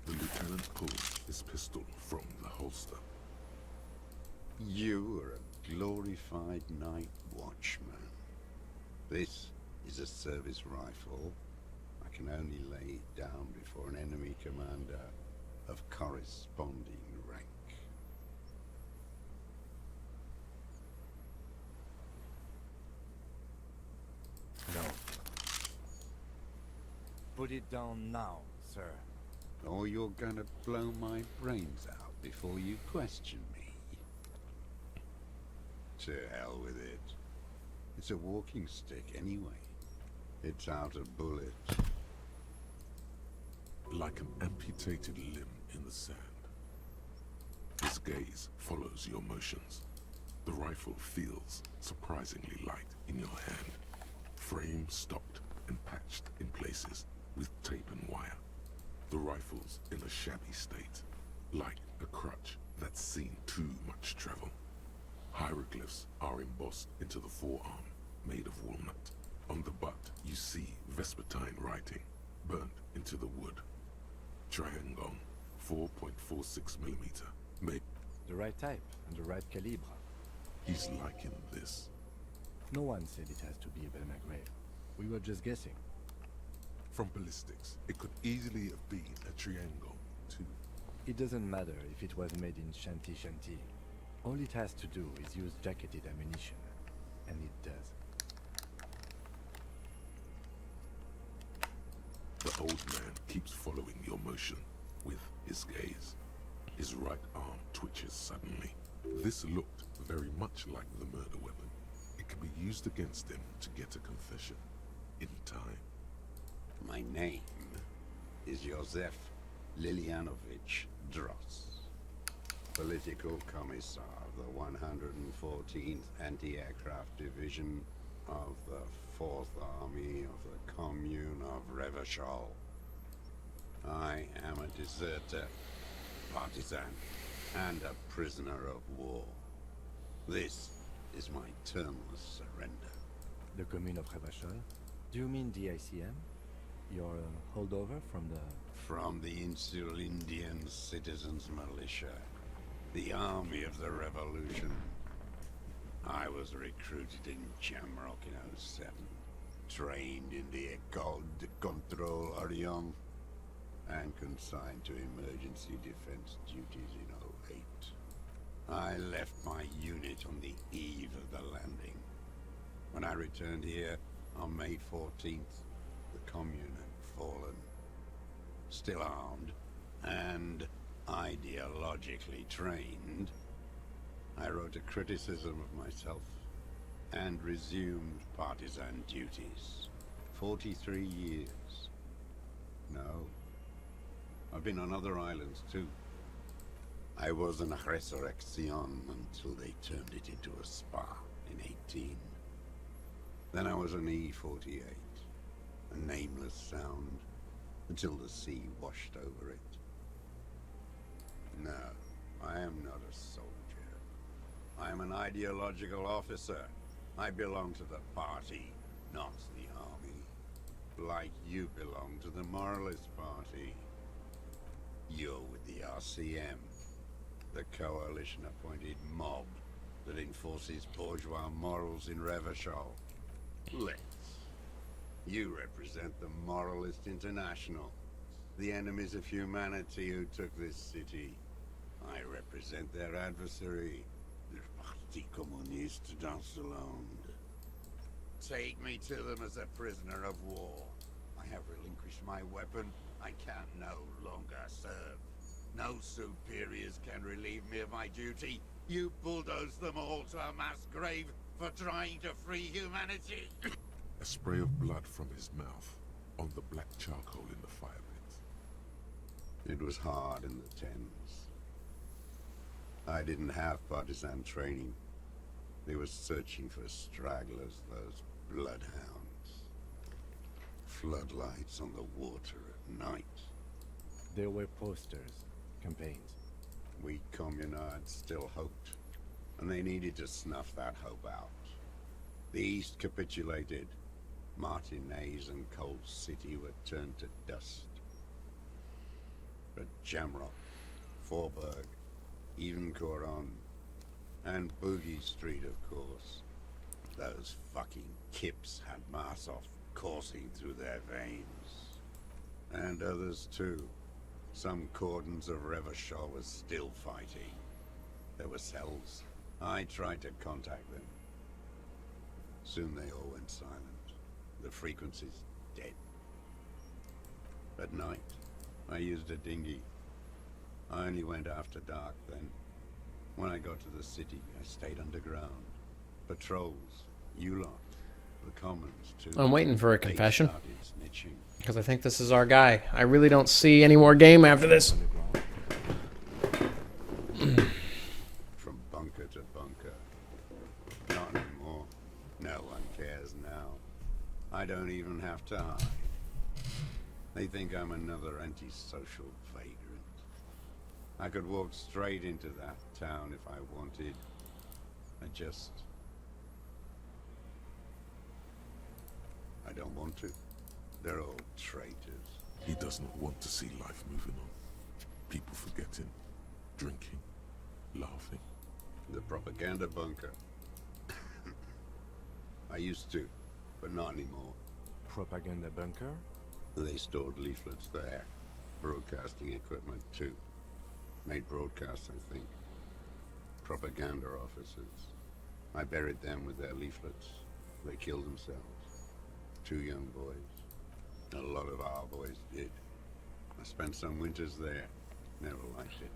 The lieutenant pulls his pistol from the holster. You are a glorified night watchman. This is a service rifle. I can only lay it down before an enemy commander of corresponding rank. No. Put it down now, sir. Or you're gonna blow my brains out before you question me. To hell with it. It's a walking stick anyway. It's out of bullets. Like an amputated limb in the sand. His gaze follows your motions. The rifle feels surprisingly light in your hand. Frame stocked and patched in places with tape and wire. The rifle's in a shabby state, like a crutch that's seen too much travel. Hieroglyphs are embossed into the forearm, made of walnut. On the butt, you see Vespertine writing, burnt into the wood. Triangle, 4.46mm, made. The right type and the right calibre. He's liking this. No one said it has to be a Belmagrave. We were just guessing. From ballistics, it could easily have been a triangle, too. It doesn't matter if it was made in Shanty Shanty. All it has to do is use jacketed ammunition. And it does. The old man keeps following your motion with his gaze. His right arm twitches suddenly. This looked very much like the murder weapon. It can be used against him to get a confession. In time. My name is Josef Lilianovich Dross, Political Commissar of the 114th Anti-Aircraft Division of the 4th Army of the Commune of Revachol. I am a deserter, partisan, and a prisoner of war. This is my termless surrender. The Commune of Revachol? Do you mean the ICM? Your holdover from the... From the Insular Indian Citizens Militia, the Army of the Revolution. I was recruited in Jamrock in '07, trained in the École de Contrôle Orient, and consigned to emergency defense duties in '08. I left my unit on the eve of the landing. When I returned here on May 14th, the Commune had fallen. Still armed and ideologically trained, I wrote a criticism of myself and resumed partisan duties. 43 years. No. I've been on other islands too. I was an Resurrection until they turned it into a spa in 18. Then I was an E-48, a nameless sound, until the sea washed over it. No, I am not a soldier. I am an ideological officer. I belong to the party, not the army. Like you belong to the Moralist Party. You're with the RCM, the coalition-appointed mob that enforces bourgeois morals in Revachol. Let's. You represent the Moralist International, the enemies of humanity who took this city. I represent their adversary, the Parti Communiste d'Ancelonde. Take me to them as a prisoner of war. I have relinquished my weapon. I can no longer serve. No superiors can relieve me of my duty. You bulldoze them all to a mass grave for trying to free humanity. A spray of blood from his mouth on the black charcoal in the fire pit. It was hard in the Thames. I didn't have partisan training. They were searching for stragglers, those bloodhounds. Floodlights on the water at night. There were posters, campaigns. We communards still hoped, and they needed to snuff that hope out. The East capitulated. Martinez and Cold City were turned to dust. But Jamrock, Forburg, even Coron, and Boogie Street, of course. Those fucking kips had Marsov coursing through their veins. And others too. Some cordons of Revachol was still fighting. There were cells. I tried to contact them. Soon they all went silent. The frequency's dead. At night, I used a dinghy. I only went after dark then. When I got to the city, I stayed underground. Patrols, you lot, the commons too. I'm waiting for a They confession. started snitching. Because I think this is our guy. I really don't see any more game after this. From bunker to bunker. Not anymore. No one cares now. I don't even have to hide. They think I'm another antisocial vagrant. I could walk straight into that town if I wanted. I don't want to. They're all traitors. He does not want to see life moving on. People forgetting, drinking, laughing. The propaganda bunker. I used to, but not anymore. Propaganda bunker? They stored leaflets there. Broadcasting equipment too. Made broadcasts, I think. Propaganda officers. I buried them with their leaflets. They killed themselves. 2 young boys. A lot of our boys did. I spent some winters there. Never liked it.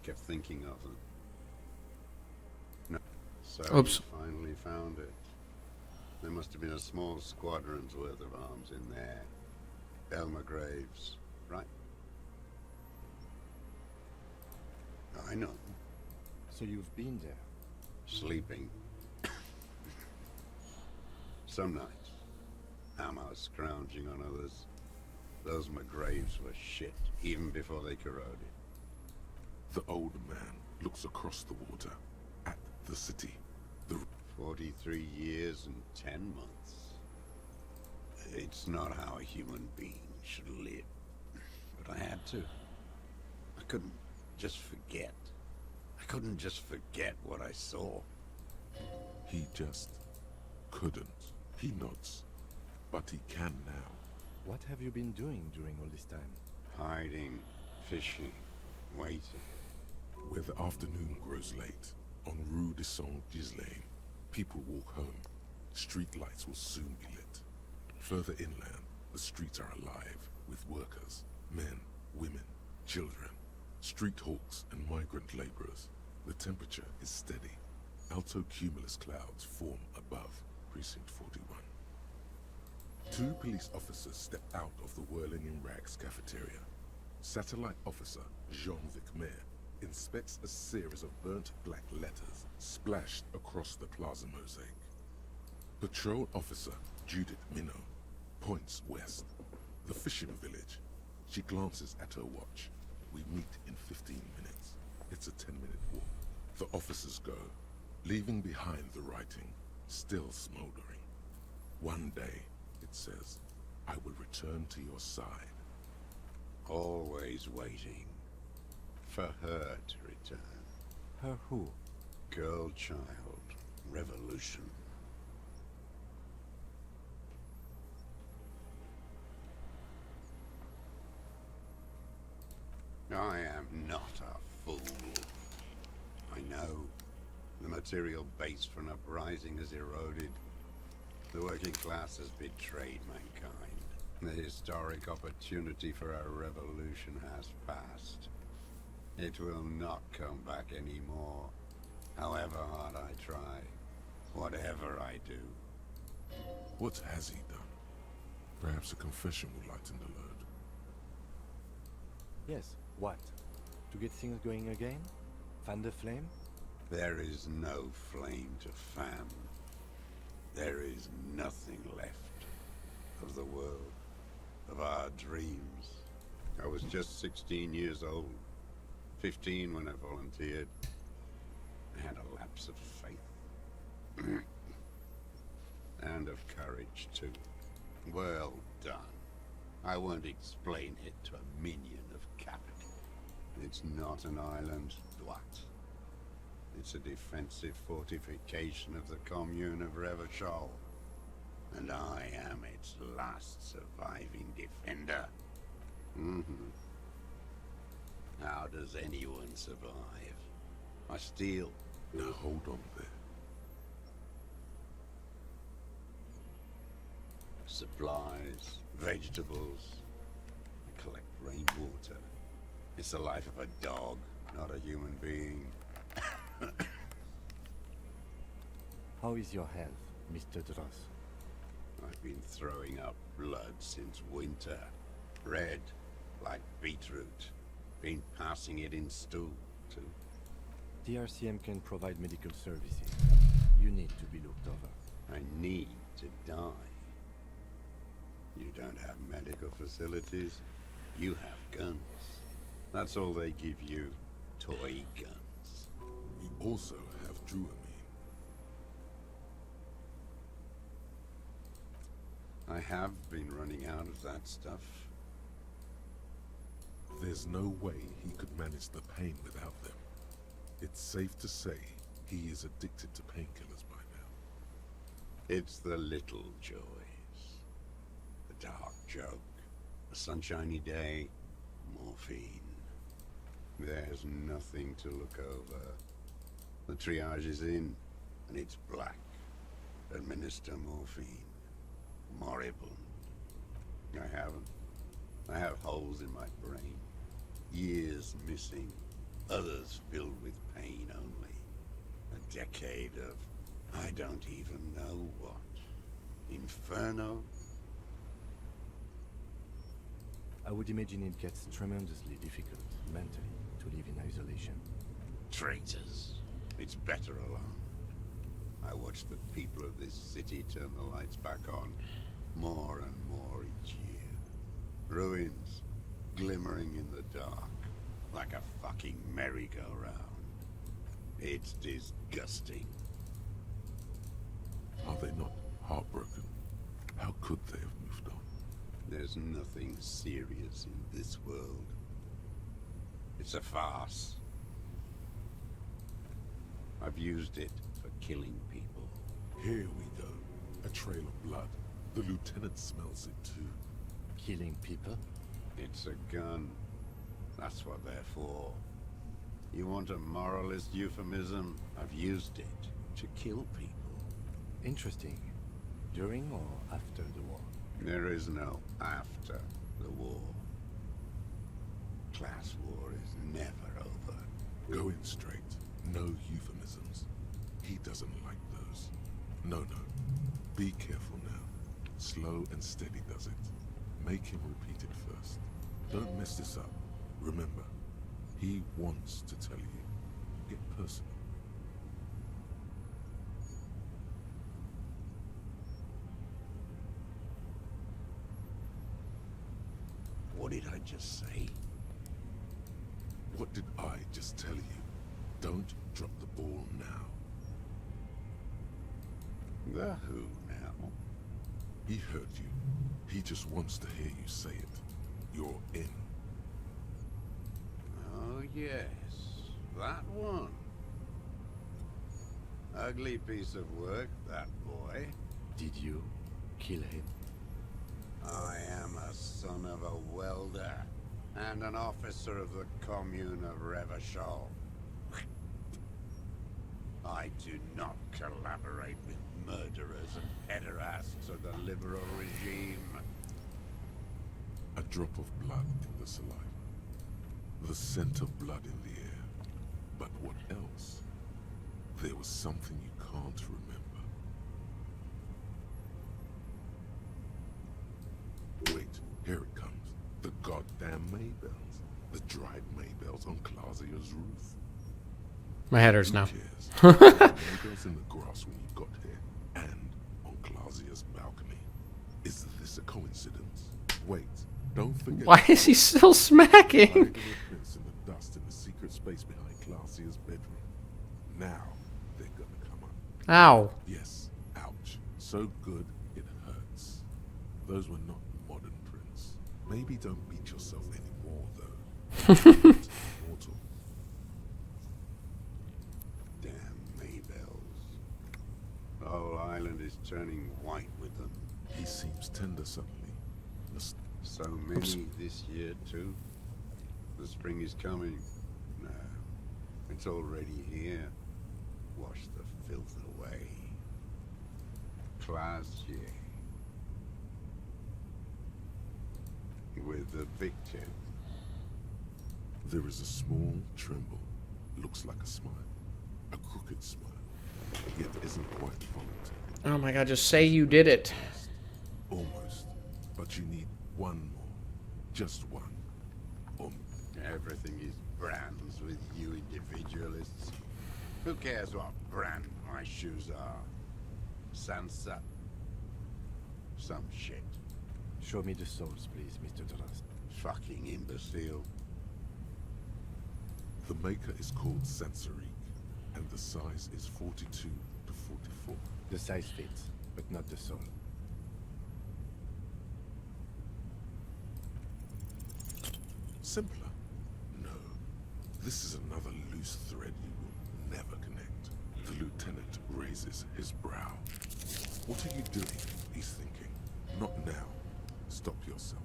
Kept thinking of them. No. So Oops. we finally found it. There must have been a small squadron's worth of arms in there. Elmer Graves, right? I know. So you've been there? Sleeping. Some nights. Ammo scrounging on others. Those McGraves were shit, even before they corroded. The old man looks across the water at the city. The 43 years and 10 months. It's not how a human being should live. But I had to. I couldn't just forget. I couldn't just forget what I saw. He just couldn't. He nods, but he can now. What have you been doing during all this time? Hiding, fishing, waiting. Where the afternoon grows late, on Rue de Saint-Ghislain, people walk home. Street lights will soon be lit. Further inland, the streets are alive with workers, men, women, children, street hawks and migrant laborers. The temperature is steady. Alto cumulus clouds form above Precinct 41. 2 police officers step out of the Whirling in Rags cafeteria. Satellite officer Jean-Vic Mayer inspects a series of burnt black letters splashed across the plaza mosaic. Patrol officer Judith Minot points west. The fishing village. She glances at her watch. We meet in 15 minutes. It's a 10-minute walk. The officers go, leaving behind the writing, still smoldering. One day, it says, I will return to your side. Always waiting. For her to return. Her who? Girl, child, revolution. I am not a fool. I know. The material base for an uprising has eroded. The working class has betrayed mankind. The historic opportunity for a revolution has passed. It will not come back anymore. However hard I try, whatever I do. What has he done? Perhaps a confession will lighten the load. Yes, what? To get things going again? Fan the flame? There is no flame to fan. There is nothing left of the world, of our dreams. I was just 16 years old, 15 when I volunteered. I had a lapse of faith. And of courage, too. Well done. I won't explain it to a minion of capital. It's not an island, what? It's a defensive fortification of the commune of Revachol. And I am its last surviving defender. Mm-hmm. How does anyone survive? I steal. Now hold on there. Supplies, vegetables. I collect rainwater. It's the life of a dog, not a human being. How is your health, Mr. Dross? I've been throwing up blood since winter. Red, like beetroot. Been passing it in stool, too. The RCM can provide medical services. You need to be looked over. I need to die. You don't have medical facilities. You have guns. That's all they give you. Toy guns. We also have Dramamine. I have been running out of that stuff. There's no way he could manage the pain without them. It's safe to say he is addicted to painkillers by now. It's the little joys. The dark joke. A sunshiny day. Morphine. There's nothing to look over. The triage is in, and it's black. Administer morphine. Moribund. I haven't. I have holes in my brain. Years missing. Others filled with pain only. A decade of I don't even know what. Inferno? I would imagine it gets tremendously difficult, mentally, to live in isolation. Traitors. It's better alone. I watch the people of this city turn the lights back on more and more each year. Ruins, glimmering in the dark, like a fucking merry-go-round. It's disgusting. Are they not heartbroken? How could they have moved on? There's nothing serious in this world. It's a farce. I've used it for killing people. Here we go. A trail of blood. The lieutenant smells it too. Killing people? It's a gun. That's what they're for. You want a moralist euphemism? I've used it to kill people. Interesting. During or after the war? There is no after the war. Class war is never over. Going straight. No euphemisms. He doesn't like those. No. Be careful now. Slow and steady does it. Make him repeat it first. Don't mess this up. Remember, he wants to tell you. Get personal. What did I just say? What did I just tell you? Don't drop the ball now. The who now? He heard you. He just wants to hear you say it. You're in. Oh yes, that one. Ugly piece of work, that boy. Did you kill him? I am a son of a welder and an officer of the commune of Revachol. I do not collaborate with murderers and pederasts of the liberal regime. A drop of blood in the saliva. The scent of blood in the air. But what else? There was something you can't remember. Wait, here it comes. The goddamn Maybells. The dried Maybells on Clausia's roof. My head hurts now. Maybells in the grass when you got here, and on Clausia's balcony. Is this a coincidence? Wait, don't forget. Why is he still smacking? Fingerprints in the dust in the secret space behind Clausia's bedroom. Now they're gonna come up. Ow. Yes, ouch. So good it hurts. Those were not modern prints. Maybe don't beat yourself anymore, though. It's mortal. Damn Maybells. The whole island is turning white with them. He seems tender suddenly. So So many this year too. The spring is coming. No, it's already here. Wash the filth away. Classier. With the victim. There is a small tremble. Looks like a smile. A crooked smile. Yet isn't quite voluntary. Oh my god, just say you did it. Almost. But you need one more. Just one. Everything is brands with you individualists. Who cares what brand my shoes are? Sansa. Some shit. Show me the souls, please, Mr. Duras. Fucking imbecile. The maker is called Samsonite, and the size is 42 to 44. The size fits, but not the soul. Simpler? No. This is another loose thread you will never connect. The lieutenant raises his brow. What are you doing? He's thinking. Not now. Stop yourself.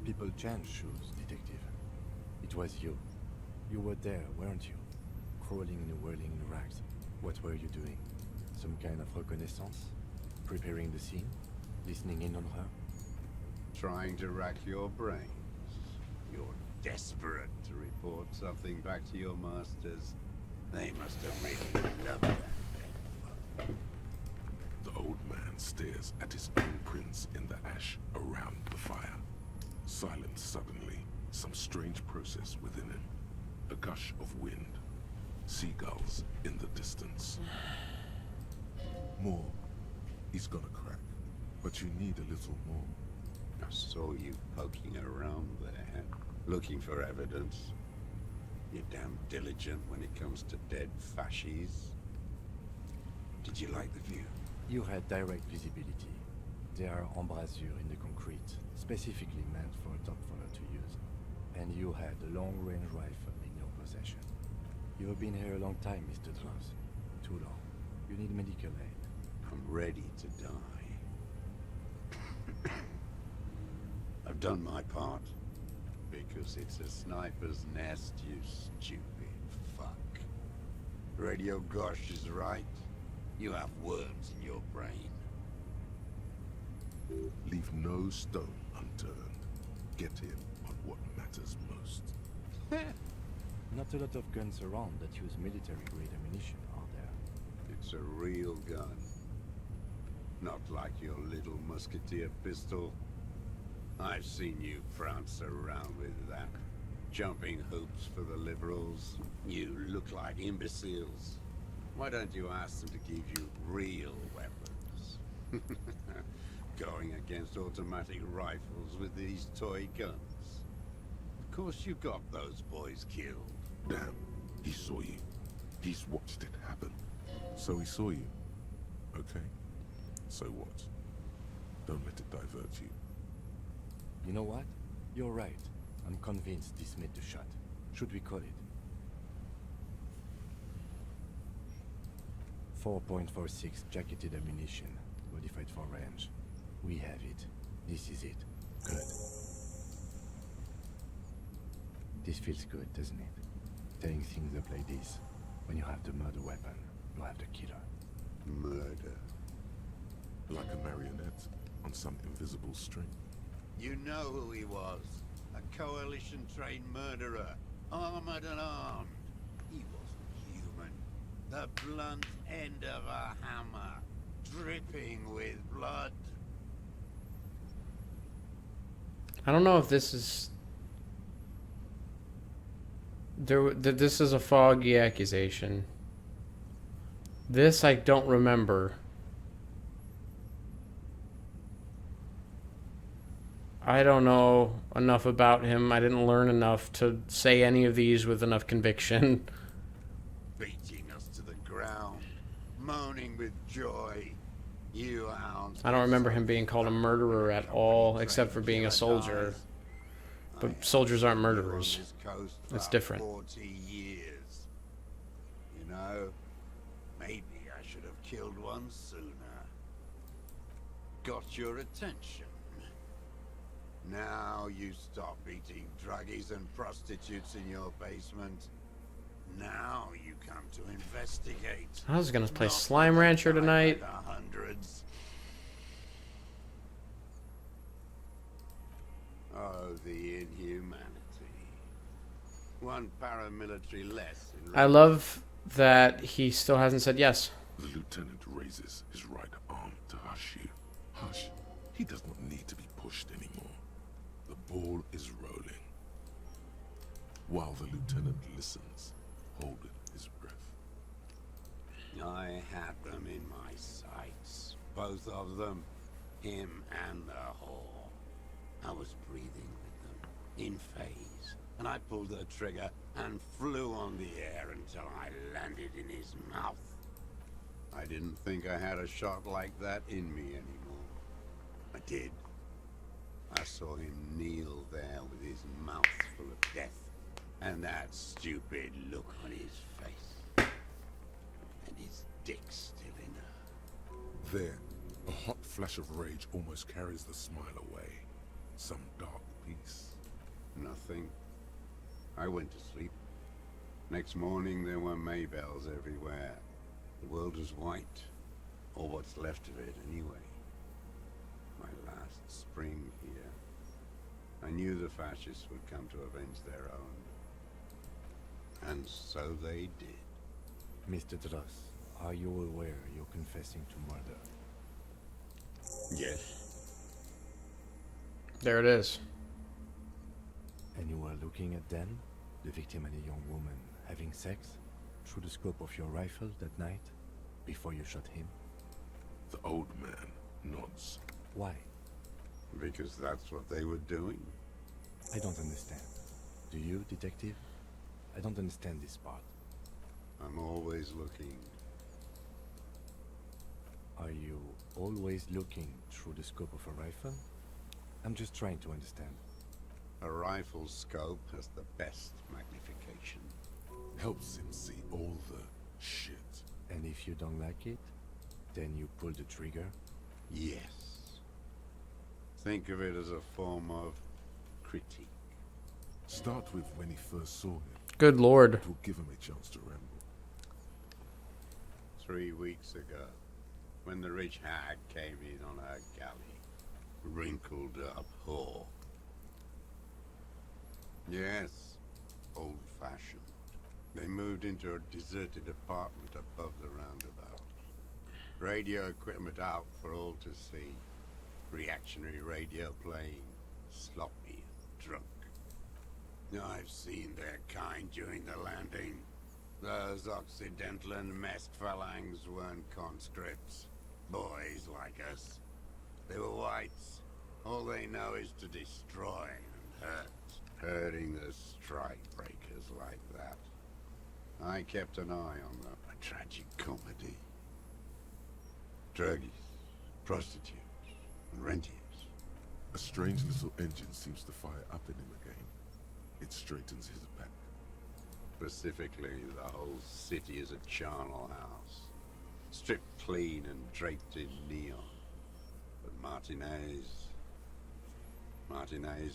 People change shoes, detective. It was you. You were there, weren't you? Crawling and whirling in rags. What were you doing? Some kind of reconnaissance? Preparing the scene? Listening in on her? Trying to rack your brains. You're desperate to report something back to your masters. They must have really loved that. The old man stares at his own prints in the ash around the fire. Silent suddenly, some strange process within him. A gush of wind. Seagulls in the distance. More. He's gonna crack. But you need a little more. I saw you poking around there, looking for evidence. You're damn diligent when it comes to dead fascies. Did you like the view? You had direct visibility. There are embrasures in the concrete, specifically meant for a top follower to use. And you had a long-range rifle in your possession. You have been here a long time, Mr. Duras. Too long. You need medical aid. I'm ready to die. I've done my part. Because it's a sniper's nest, you stupid fuck. Radio Gosh is right. You have worms in your brain. Leave no stone unturned. Get him on what matters most. Not a lot of guns around that use military-grade ammunition, are there? It's a real gun. Not like your little musketeer pistol. I've seen you prance around with that. Jumping hoops for the liberals. You look like imbeciles. Why don't you ask them to give you real weapons? Going against automatic rifles with these toy guns. Of course you got those boys killed. Damn, he saw you. He's watched it happen. So he saw you. Okay. So what? Don't let it divert you. You know what? You're right. I'm convinced this made the shot. Should we call it? 4.46 jacketed ammunition, modified for range. We have it. This is it. Good. This feels good, doesn't it? Tearing things up like this. When you have the murder weapon, you have the killer. Murder. Like a marionette on some invisible string. You know who he was. A coalition-trained murderer. Armored and armed. He wasn't human. The blunt end of a hammer. Dripping with blood. I don't know if this is... This is a foggy accusation. This I don't remember. I don't know enough about him. I didn't learn enough to say any of these with enough conviction. Beating us to the ground. Moaning with joy. You hounds. I don't remember him being called a murderer at all, except for being a soldier. But soldiers aren't murderers. It's different. 40 years. You know, maybe I should have killed one sooner. Got your attention. Now you stop eating druggies and prostitutes in your basement. Now you come to investigate. I was gonna play Not Slime Rancher die by tonight. the hundreds. Oh, the inhumanity. One paramilitary less. I love that he still hasn't said yes. The lieutenant raises his right arm to hush you. Hush. He does not need to be pushed anymore. The ball is rolling. While the lieutenant listens, holding his breath. I had them in my sights. Both of them. Him and the whore. I was breathing with them, in phase, and I pulled the trigger and flew on the air until I landed in his mouth. I didn't think I had a shot like that in me anymore. I did. I saw him kneel there with his mouth full of death, and that stupid look on his face. And his dick still in her. There, a hot flash of rage almost carries the smile away. Some dark peace. Nothing. I went to sleep. Next morning there were Maybells everywhere. The world was white. Or what's left of it anyway. My last spring here. I knew the fascists would come to avenge their own. And so they did. Mr. Dross, are you aware you're confessing to murder? Yes. There it is. And you were looking at them, the victim and a young woman, having sex, through the scope of your rifle that night, before you shot him? The old man nods. Why? Because that's what they were doing. I don't understand. Do you, detective? I don't understand this part. I'm always looking. Are you always looking through the scope of a rifle? I'm just trying to understand. A rifle scope has the best magnification. Helps him see all the shit. And if you don't like it, then you pull the trigger? Yes. Think of it as a form of critique. Start with when he first saw him. Good lord. It will give him a chance to ramble. 3 weeks ago, when the rich hag came in on her galley, wrinkled up whore. Yes, old-fashioned. They moved into a deserted apartment above the roundabout. Radio equipment out for all to see. Reactionary radio playing, sloppy and drunk. I've seen their kind during the landing. Those Occidental and masked phalanx weren't conscripts. Boys like us. They were whites. All they know is to destroy and hurt. Hurting the strike breakers like that. I kept an eye on them. A tragic comedy. Druggies, prostitutes, and rentiers. A strange little engine seems to fire up in him again. It straightens his back. Specifically, the whole city is a charnel house. Stripped clean and draped in neon. But Martinez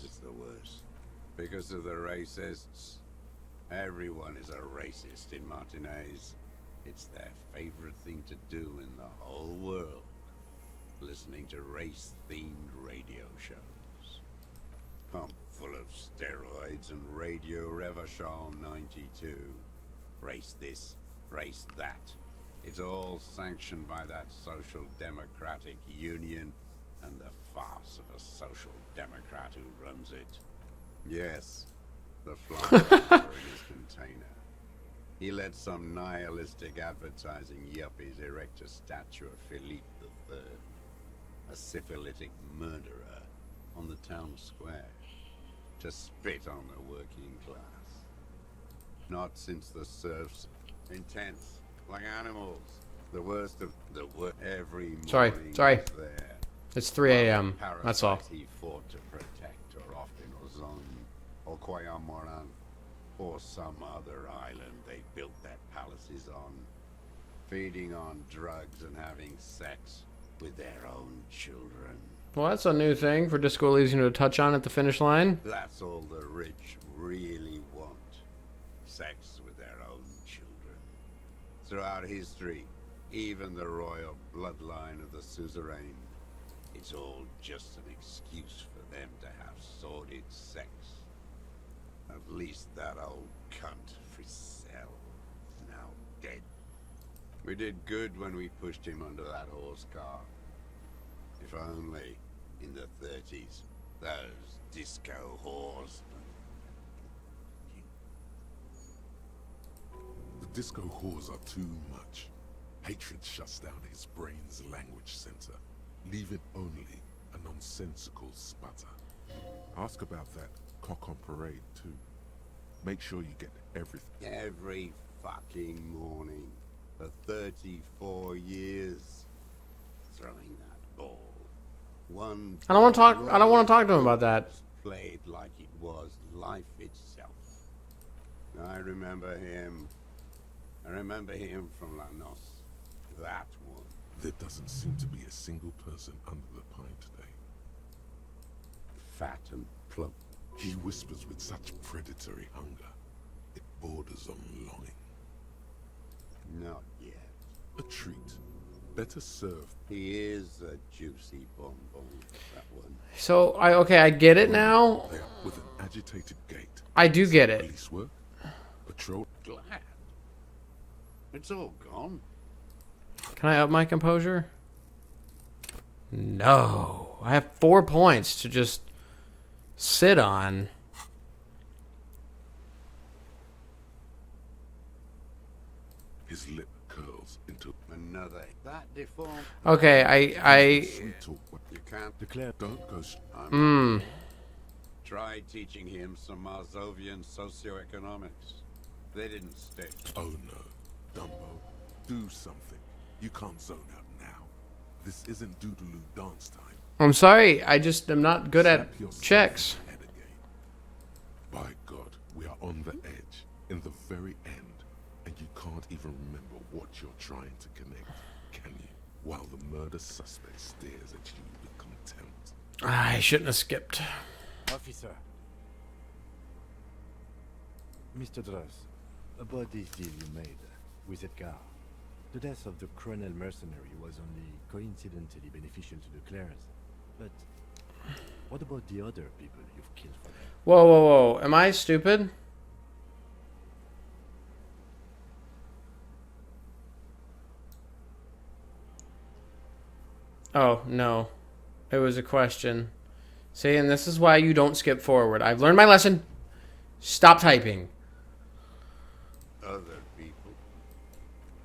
is the worst. Because of the racists. Everyone is a racist in Martinez. It's their favorite thing to do in the whole world. Listening to race-themed radio shows. Pumped full of steroids and Radio Revachol 92. Race this, race that. It's all sanctioned by that Social Democratic Union and the farce of a Social Democrat who runs it. Yes, the fly in his container. He let some nihilistic advertising yuppies erect a statue of Philippe III, a syphilitic murderer, on the town square, to spit on the working class. Not since the serfs, intense, like animals. The worst of the worst. Every morning Sorry. was there. It's 3 a.m. That's all. He fought to protect, or off in Ozon, or Koyamoran, or some other island they built their palaces on, feeding on drugs and having sex with their own children. Well, that's a new thing for Disco Elysium to touch on at the finish line. That's all the rich really want. Sex with their own children. Throughout history, even the royal bloodline of the suzerain, it's all just an excuse for them to have sordid sex. At least that old cunt Frisell is now dead. We did good when we pushed him under that horse car. If only, in the 30s, those disco whores. The disco whores are too much. Hatred shuts down his brain's language center, leaving only a nonsensical sputter. Ask about that cock on parade, too. Make sure you get everything. Every fucking morning for 34 years. Throwing that ball. One I don't want to talk to him about that. played like it was life itself. I remember him from La Noce. That one. There doesn't seem to be a single person under the pine today. Fat and plump. He whispers with such predatory hunger. It borders on longing. Not yet. A treat. Better served. He is a juicy bonbon, that one. So, I get it now. There, with an agitated gait. I do get it. Police work. Patrol. Glad. It's all gone. Can I up my composure? No. I have 4 points to just sit on. His lip curls into Another. That deformed. Okay, sweet talk. You can't Declare. Don't go. try teaching him some Marzovian socioeconomics. They didn't stick. Oh no, Dumbo. Do something. You can't zone out now. This isn't Doodaloo dance time. I'm sorry. I just am not good at Slap yourself checks. in the head again. By God, we are on the edge, in the very end, and you can't even remember what you're trying to connect, can you? While the murder suspect stares at you with contempt. I shouldn't have skipped. Officer. Mr. Dross, about this deal you made with Edgar. The death of the criminal mercenary was only coincidentally beneficial to the Clares. But what about the other people you've killed for them? Whoa, whoa, whoa. Am I stupid? Oh, no. It was a question. See, and this is why you don't skip forward. I've learned my lesson. Stop typing. Other people.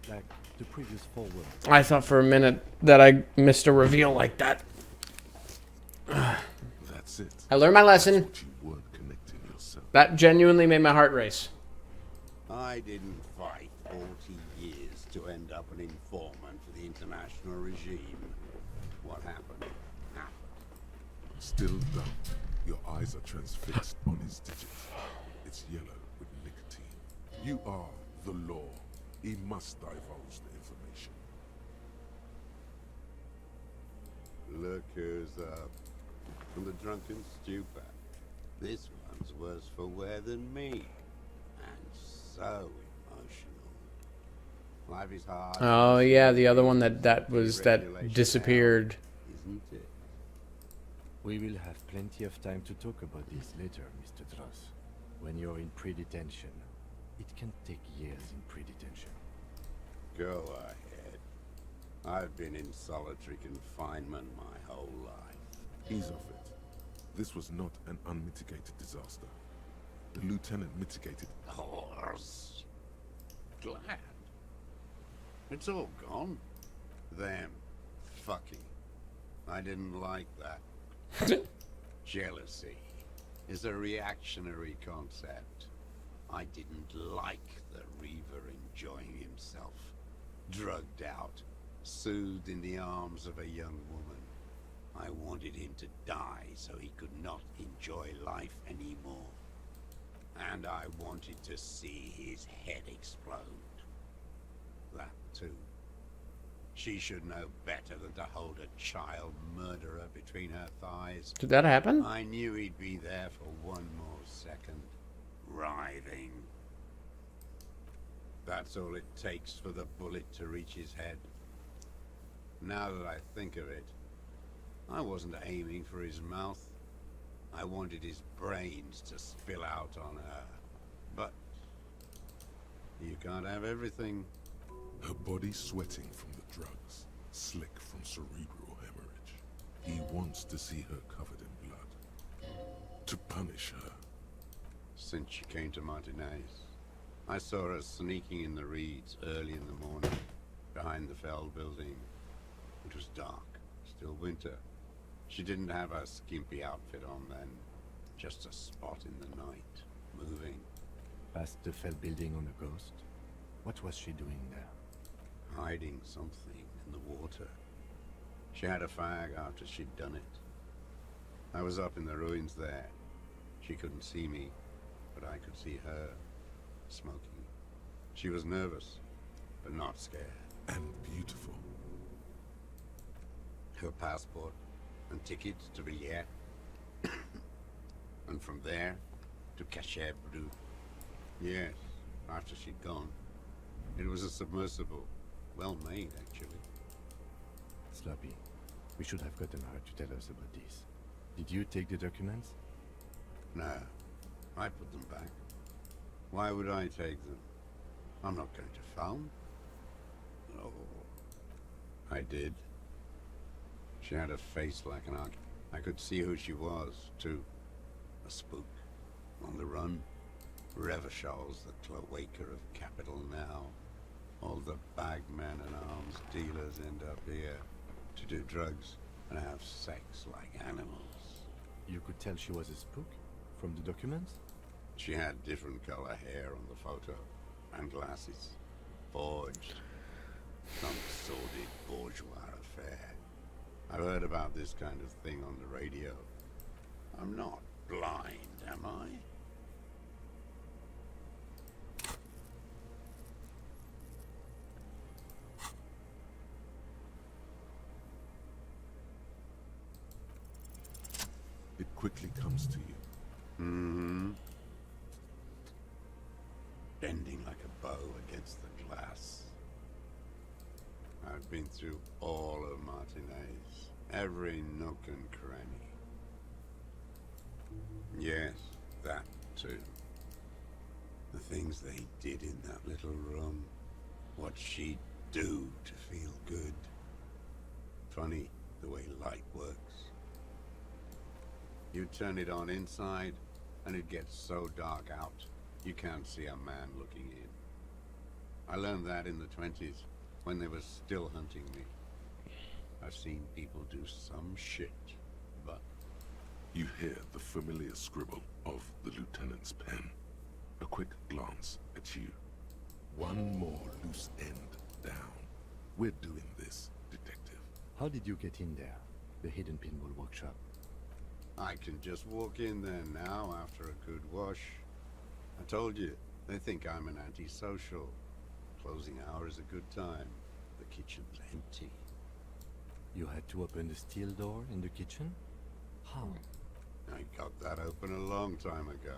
Like the previous 4 words. I thought for a minute that I missed a reveal like that. That's it. I learned my lesson. What you weren't connecting yourself. That genuinely made my heart race. I didn't fight 40 years to end up an informant for the international regime. What happened? Happened. Still dumb. Your eyes are transfixed on his digit. It's yellow with nicotine. You are the law. He must divulge the information. Look who's up. From the drunken stupor. This one's worse for wear than me. And so emotional. Life is hard. Oh yeah, the other one that Deregulation disappeared. now, isn't it? We will have plenty of time to talk about this later, Mr. Dross. When you're in pre-detention. It can take years in pre-detention. Go ahead. I've been in solitary confinement my whole life. Ease off it. This was not an unmitigated disaster. The lieutenant mitigated. Horse. Glad. It's all gone. Them. Fucking. I didn't like that. Jealousy is a reactionary concept. I didn't like the Reaver enjoying himself. Drugged out, soothed in the arms of a young woman. I wanted him to die so he could not enjoy life anymore. And I wanted to see his head explode. That too. She should know better than to hold a child murderer between her thighs. Did that happen? I knew he'd be there for one more second. Writhing. That's all it takes for the bullet to reach his head. Now that I think of it, I wasn't aiming for his mouth. I wanted his brains to spill out on her. But you can't have everything. Her body sweating from the drugs, slick from cerebral hemorrhage. He wants to see her covered in blood. To punish her. Since she came to Martinez, I saw her sneaking in the reeds early in the morning, behind the Fell building. It was dark, still winter. She didn't have her skimpy outfit on then, just a spot in the night, moving. Past the Fell building on the coast? What was she doing there? Hiding something in the water. She had a fag after she'd done it. I was up in the ruins there. She couldn't see me, but I could see her, smoking. She was nervous, but not scared. And beautiful. Her passport and tickets to Villiers. And from there to Cachet Brut. Yes, after she'd gone. It was a submersible. Well made, actually. Sloppy. We should have gotten her to tell us about this. Did you take the documents? No, I put them back. Why would I take them? I'm not going to phone. Oh, I did. She had a face like an arc. I could see who she was, too. A spook. On the run. Revachol's the cloaker of capital now. All the bagmen and arms dealers end up here to do drugs and have sex like animals. You could tell she was a spook from the documents? She had different color hair on the photo and glasses. Forged. Some sordid bourgeois affair. I've heard about this kind of thing on the radio. I'm not blind, am I? It quickly comes to you. Mm-hmm. Bending like a bow against the glass. I've been through all of Martinez. Every nook and cranny. Yes, that too. The things they did in that little room. What she'd do to feel good. Funny the way light works. You turn it on inside, and it gets so dark out, you can't see a man looking in. I learned that in the 20s, when they were still hunting me. I've seen people do some shit, but... You hear the familiar scribble of the lieutenant's pen. A quick glance at you. One more loose end down. We're doing this, detective. How did you get in there? The hidden pinball workshop. I can just walk in there now after a good wash. I told you, they think I'm an antisocial. Closing hour is a good time. The kitchen's empty. You had to open the steel door in the kitchen? How? I got that open a long time ago.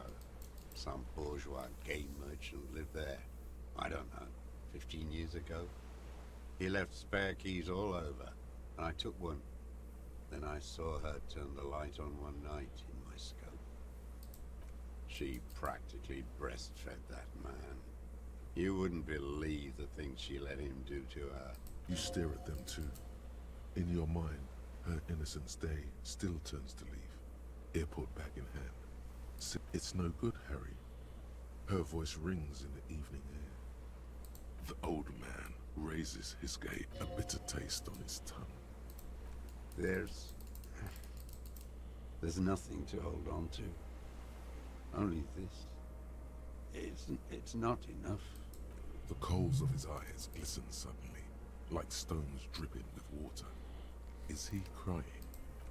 Some bourgeois game merchant lived there. I don't know, 15 years ago. He left spare keys all over, and I took one. Then I saw her turn the light on one night in my scope. She practically breastfed that man. You wouldn't believe the things she let him do to her. You stare at them too. In your mind, her innocence day still turns to leaf. Airport bag in hand. It's no good, Harry. Her voice rings in the evening air. The old man raises his gate, a bitter taste on his tongue. There's nothing to hold on to. Only this. It's not enough. The coals of his eyes glisten suddenly, like stones dripping with water. Is he crying?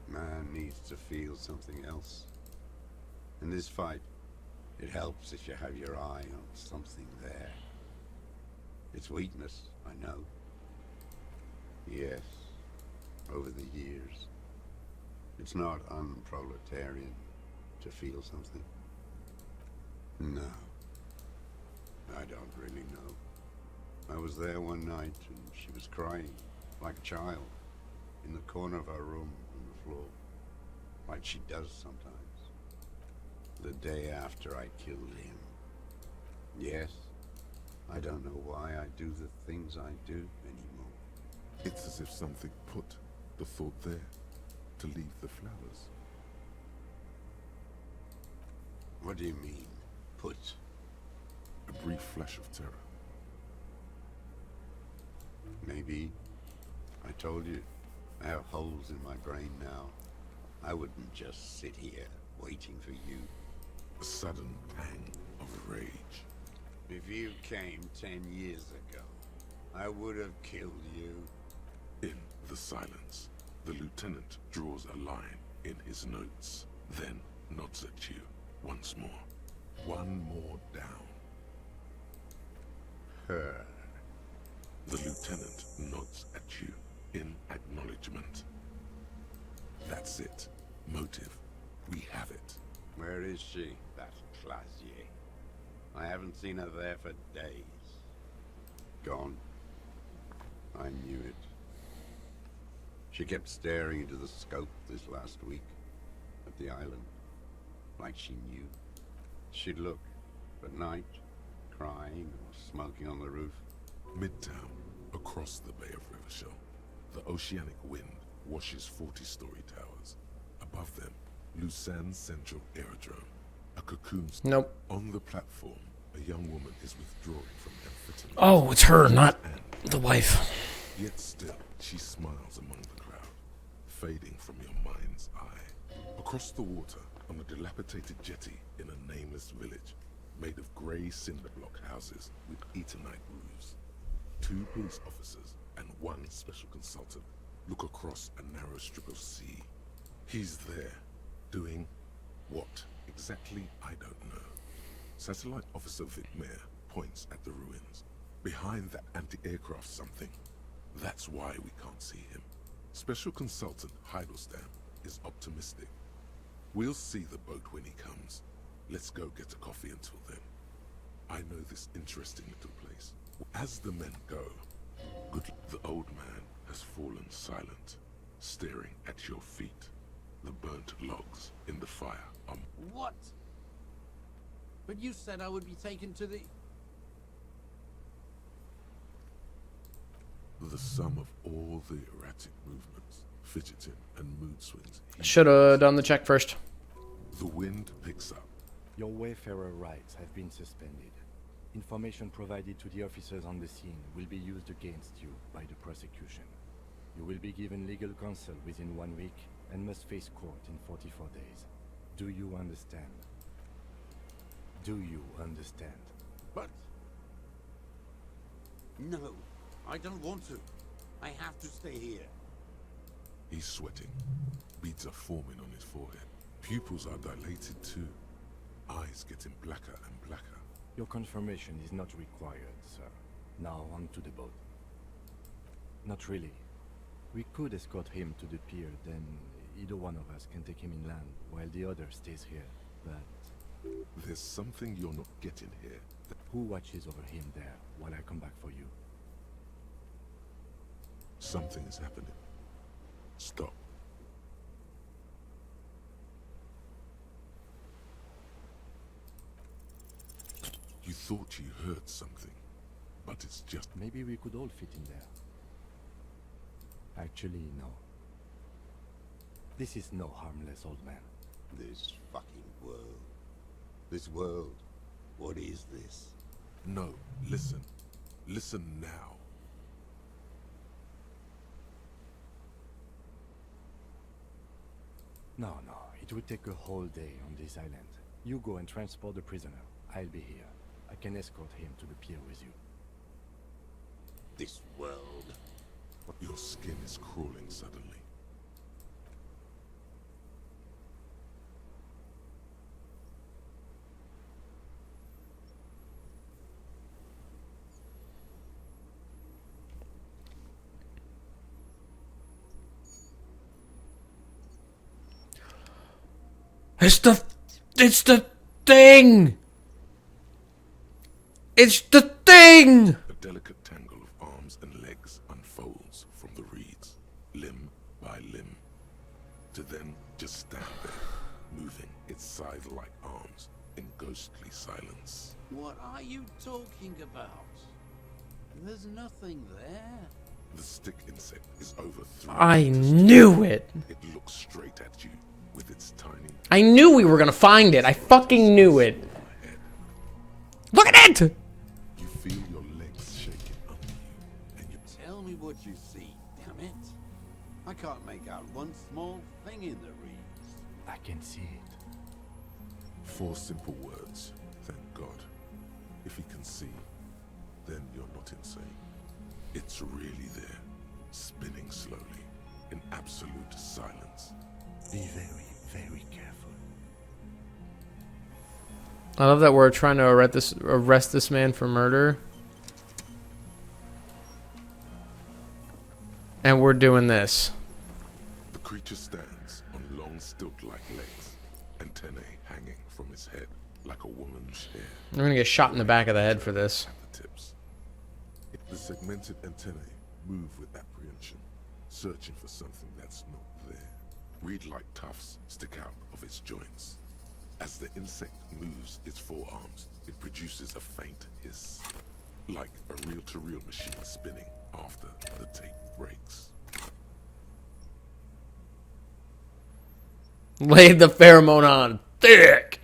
Man needs to feel something else. In this fight, it helps if you have your eye on something there. It's weakness, I know. Yes, over the years. It's not unproletarian to feel something. No, I don't really know. I was there one night and she was crying, like a child, in the corner of our room on the floor, like she does sometimes. The day after I killed him. Yes, I don't know why I do the things I do anymore. It's as if something put the thought there to leave the flowers. What do you mean, put? A brief flash of terror. Maybe. I told you, I have holes in my brain now. I wouldn't just sit here waiting for you. A sudden pang of rage. If you came 10 years ago, I would have killed you. In the silence, the lieutenant draws a line in his notes, then nods at you once more. One more down. Her. The lieutenant nods at you in acknowledgement. That's it. Motive. We have it. Where is she, that Clasier? I haven't seen her there for days. Gone. I knew it. She kept staring into the scope this last week at the island, like she knew. She'd look at night, crying or smoking on the roof. Midtown, across the Bay of Rivershell, the oceanic wind washes 40-story towers. Above them, Lucerne Central Aerodrome, a cocoon. Nope. On the platform, a young woman is withdrawing from amphetamine. Oh, it's her, not the wife. Yet still, she smiles among the crowd, fading from your mind's eye. Across the water, on a dilapidated jetty in a nameless village, made of grey cinder block houses with Eternite roofs, 2 police officers and 1 special consultant look across a narrow strip of sea. He's there, doing what exactly, I don't know. Satellite Officer Vic Mayer points at the ruins. Behind that anti-aircraft something. That's why we can't see him. Special Consultant Heidelstein is optimistic. We'll see the boat when he comes. Let's go get a coffee until then. I know this interesting little place. As the men go, the old man has fallen silent, staring at your feet. The burnt logs in the fire are... What? But you said I would be taken to the... The sum of all the erratic movements, fidgeting and mood swings. Should have done the check first. The wind picks up. Your wayfarer rights have been suspended. Information provided to the officers on the scene will be used against you by the prosecution. You will be given legal counsel within 1 week and must face court in 44 days. Do you understand? Do you understand? But... No, I don't want to. I have to stay here. He's sweating. Beads are forming on his forehead. Pupils are dilated too. Eyes getting blacker and blacker. Your confirmation is not required, sir. Now on to the boat. Not really. We could escort him to the pier, then either one of us can take him inland while the other stays here. But there's something you're not getting here. Who watches over him there while I come back for you? Something is happening. Stop. You thought you heard something, but it's just... Maybe we could all fit in there. Actually, no. This is no harmless old man. This fucking world. This world. What is this? No, listen. Listen now. No, it would take a whole day on this island. You go and transport the prisoner. I'll be here. I can escort him to the pier with you. This world. Your skin is crawling suddenly. It's the thing! It's the thing! A delicate tangle of arms and legs unfolds from the reeds, limb by limb, to then just stand there, moving its scythe-like arms in ghostly silence. What are you talking about? There's nothing there. The stick insect is over 3 I meters knew tall. it. It looks straight at you with its tiny... I knew we were gonna find it. I fucking knew it. Look at it! You feel your legs shaking under you, and you... Tell me what you see, damn it. I can't make out one small thing in the reeds. I can see it. 4 simple words, thank God. If you can see, then you're not insane. It's really there, spinning slowly, in absolute silence. Be very, very careful. I love that we're trying to arrest this man for murder. And we're doing this. The creature stands on long stilt-like legs, antennae hanging from its head like a woman's hair. We're gonna get shot in the back of the head for this. At the tips. The segmented antennae move with apprehension, searching for something that's not there. Reed-like tufts stick out of its joints. As the insect moves its forearms, it produces a faint hiss, like a reel-to-reel machine spinning after the tape breaks. Laid the pheromone on thick.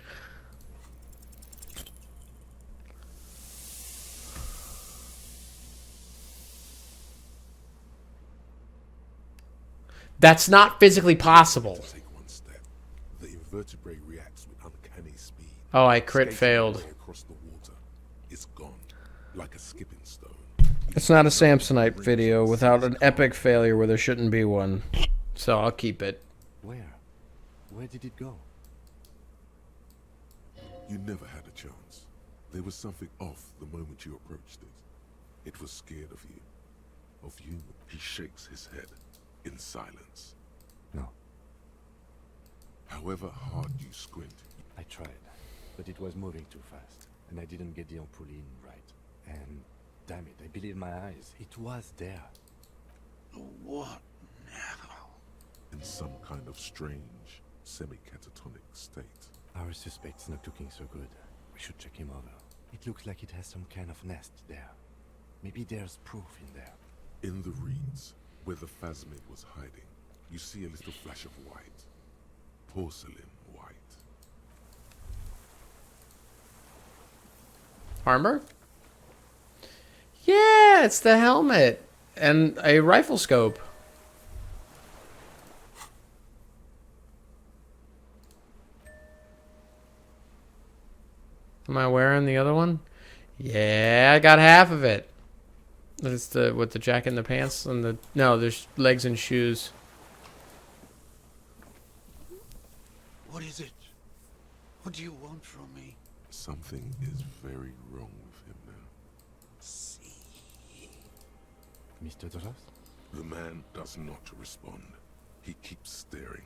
That's not physically possible. Take one step. The invertebrate reacts with uncanny speed. Oh, I crit Skating failed. away across the water. It's gone, like a skipping stone. It's not a Samsonite video without an epic failure where there shouldn't be one. So I'll keep it. Where? Where did it go? You never had a chance. There was something off the moment you approached it. It was scared of you. Of you. He shakes his head in silence. No. However hard you squint, I tried, but it was moving too fast, and I didn't get the ampoule in right. And damn it, I believe my eyes. It was there. What now? in some kind of strange, semi-catatonic state. Our suspect's not looking so good. We should check him over. It looks like it has some kind of nest there. Maybe there's proof in there. In the reeds, where the phasmid was hiding, you see a little flash of white. Porcelain white. Armor? Yeah, it's the helmet. And a rifle scope. Am I wearing the other one? Yeah, I got half of it. That's the with the jacket and the pants and the no, there's legs and shoes. What is it? What do you want from me? Something is very wrong with him now. See. Mr. Duras? The man does not respond. He keeps staring.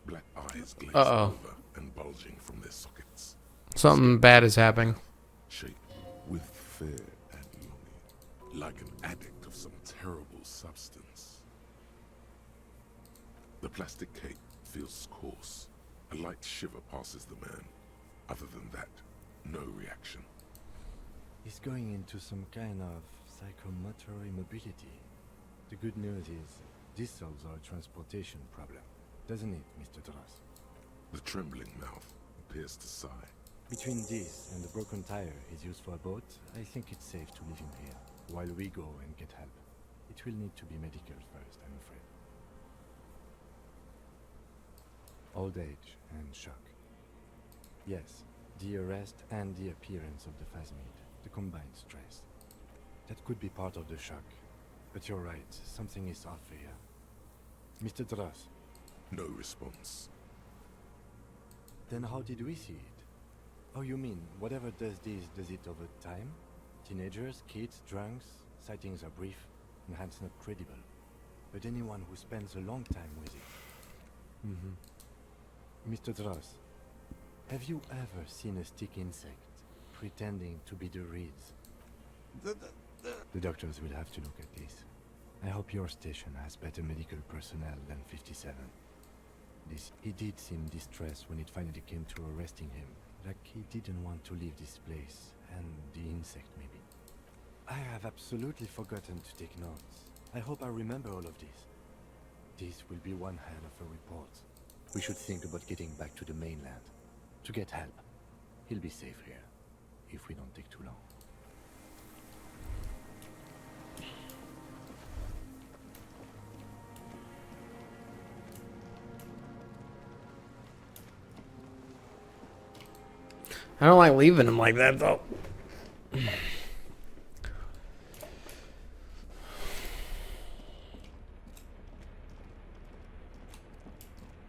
Black eyes glaze Uh-oh. over and bulging from their sockets. Something bad is happening. Shape with fear and longing, like an addict of some terrible substance. The plastic cape feels coarse. A light shiver passes the man. Other than that, no reaction. He's going into some kind of psychomotor immobility. The good news is, this solves our transportation problem, doesn't it, Mr. Duras? The trembling mouth appears to sigh. Between this and the broken tire is used for a boat, I think it's safe to leave him here, while we go and get help. It will need to be medical first, I'm afraid. Old age and shock. Yes, the arrest and the appearance of the phasmid, the combined stress. That could be part of the shock. But you're right, something is off here. Mr. Duras, No response. then how did we see it? Oh, you mean, whatever does this, does it over time? Teenagers, kids, drunks, sightings are brief, and hence not credible. But anyone who spends a long time with it. Mr. Duras, Have you ever seen a stick insect pretending to be the reeds? The doctors will have to look at this. I hope your station has better medical personnel than 57. He did seem distressed when it finally came to arresting him. Like he didn't want to leave this place, and the insect maybe. I have absolutely forgotten to take notes. I hope I remember all of this. This will be one hell of a report. We should think about getting back to the mainland. To get help. He'll be safe here, if we don't take too long. I don't like leaving him like that, though. I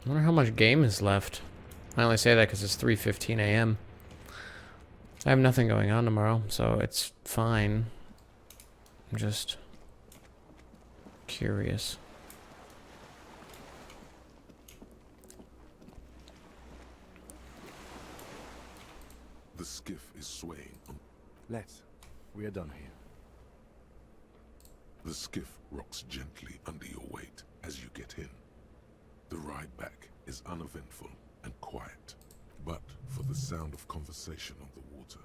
wonder how much game is left. I only say that because it's 3:15 a.m. I have nothing going on tomorrow, so it's fine. I'm just curious. The skiff is swaying. Let's. We are done here. The skiff rocks gently under your weight as you get in. The ride back is uneventful and quiet, but for the sound of conversation on the water,